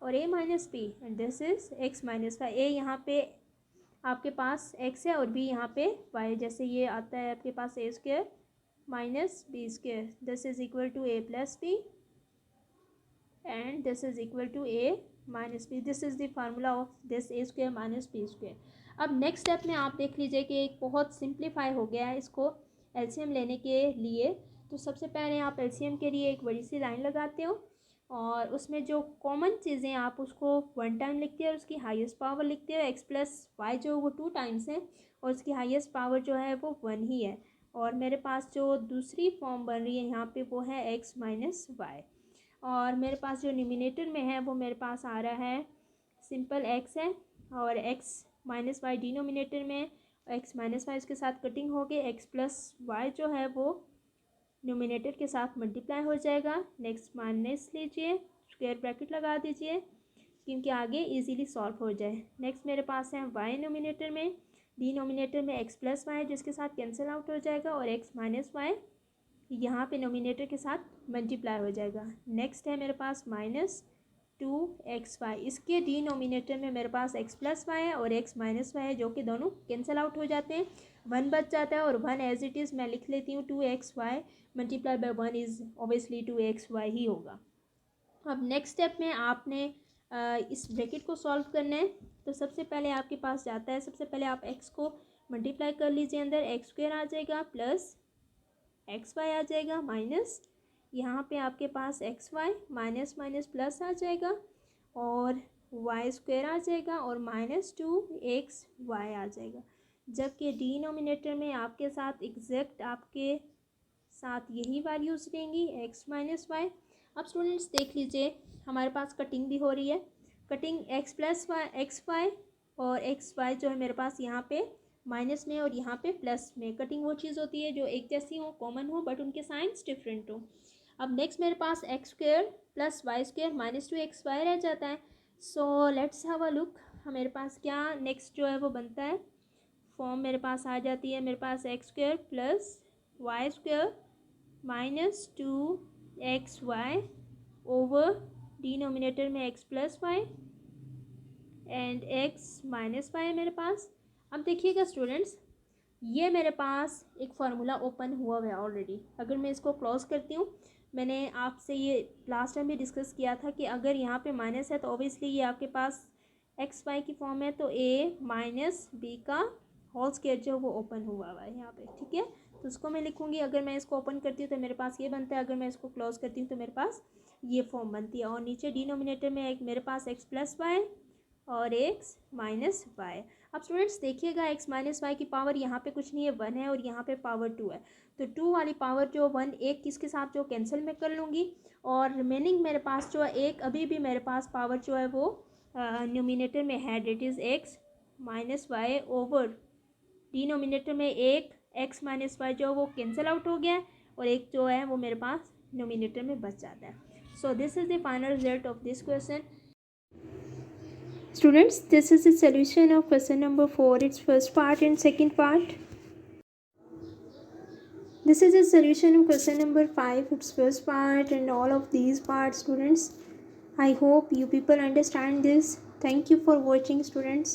और a - b and this is x - 5। a यहाँ पे आपके पास x है और b यहाँ पे y, जैसे ये आता है आपके पास a² minus b², this is equal to a + b and this is equal to a - b। This is the formula of this a² minus b²। अब नेक्स्ट स्टेप में आप देख लीजिए कि एक बहुत सिंप्लीफाई हो गया है इसको एलसीएम लेने के लिए। तो सबसे पहले आप एलसीएम के लिए एक बड़ी सी लाइन लगाते हो और उसमें जो कॉमन चीज़ें आप उसको 1 टाइम लिखते हो और उसकी हाईएस्ट पावर लिखते हो। x + y जो वो 2 टाइम्स है और उसकी हाईएस्ट पावर जो है वो 1 ही है। और मेरे पास जो दूसरी फॉर्म बन रही है यहाँ पे वो है x - y, और मेरे पास जो न्यूमिनेटर में है वो मेरे पास आ रहा है सिंपल x है और x - y डिनोमिनेटर में, x - y इसके साथ कटिंग हो गई, x + y जो है वो न्यूमिनेटर के साथ मल्टीप्लाई हो जाएगा। नेक्स्ट माइनस लीजिए, स्क्वायर ब्रैकेट लगा दीजिए क्योंकि आगे इजीली सॉल्व हो जाए। नेक्स्ट मेरे पास है y नोमिनेटर में, डिनोमिनेटर में x + y जिसके साथ कैंसिल आउट हो जाएगा और x - y यहाँ पे नोमिनेटर के साथ मल्टीप्लाई हो जाएगा। नेक्स्ट है मेरे पास -2xy, इसके डिनोमिनेटर में मेरे पास x + y है और x - y है जो कि दोनों कैंसिल आउट हो जाते हैं, 1 बच जाता है और 1 एज इट इज़ मैं लिख लेती हूँ। 2xy multiply by 1 is obviously 2xy ही होगा। अब नेक्स्ट स्टेप में आपने इस ब्रैकेट को सॉल्व करना है। तो सबसे पहले आपके पास जाता है, सबसे पहले आप x को मल्टीप्लाई कर लीजिए, अंदर x² आ जाएगा प्लस xy आ जाएगा माइनस यहाँ पे आपके पास xy माइनस माइनस प्लस आ जाएगा और y² आ जाएगा और -2xy आ जाएगा। जबकि डिनोमिनेटर में आपके साथ एग्जैक्ट आपके साथ यही वैल्यूज़ रहेंगी x - y। अब स्टूडेंट्स देख लीजिए हमारे पास कटिंग भी हो रही है, कटिंग x + y xy और xy जो है मेरे पास यहाँ पे माइनस में और यहाँ पे प्लस में। कटिंग वो चीज़ होती है जो एक जैसी हो, कॉमन हो, बट उनके साइंस डिफरेंट हो। अब नेक्स्ट मेरे पास x² + y² -2xy रह जाता है। So let's have a look, मेरे पास क्या नेक्स्ट जो है वो बनता है, फॉर्म मेरे पास आ जाती है, मेरे पास x² + y² -2xy over denominator में x + y and x - y है मेरे पास। अब देखिएगा स्टूडेंट्स, ये मेरे पास एक फार्मूला ओपन हुआ है ऑलरेडी। अगर मैं इसको क्लोज करती हूँ, मैंने आपसे ये लास्ट टाइम भी डिस्कस किया था कि अगर यहाँ पे माइनस है तो ऑब्वियसली ये आपके पास एक्स वाई की फॉर्म है, तो a - b का होल स्क्वायर जो वो ओपन हुआ हुआ है यहाँ पे, ठीक है। तो उसको मैं लिखूँगी, अगर मैं इसको ओपन करती हूँ तो मेरे पास ये बनता है, अगर मैं इसको क्लोज करती हूँ तो मेरे पास ये फॉर्म बनती है। और नीचे डिनोमिनेटर में एक मेरे पास एक्स प्लस वाई और एक्स माइनस वाई। अब स्टूडेंट्स देखिएगा, एक्स माइनस वाई की पावर यहाँ पे कुछ नहीं है, 1 है, और यहाँ पे पावर 2 है। तो 2 वाली पावर जो 1 एक किसके साथ जो कैंसिल मैं कर लूँगी, और रिमेनिंग मेरे पास जो है एक अभी भी मेरे पास पावर जो है वो न्यूमिनेटर में है, that is X minus Y over denominator में एक एक्स माइनस वाई जो वो कैंसिल आउट हो गया है, और एक जो है वो मेरे पास न्यूमिनेटर में बच जाता है। सो this is the final result of this question. Students, this is the solution of question number 4, its first part and second part. This is the solution of question number 5, its first part and all of these parts, students. I hope you people understand this. Thank you for watching, students.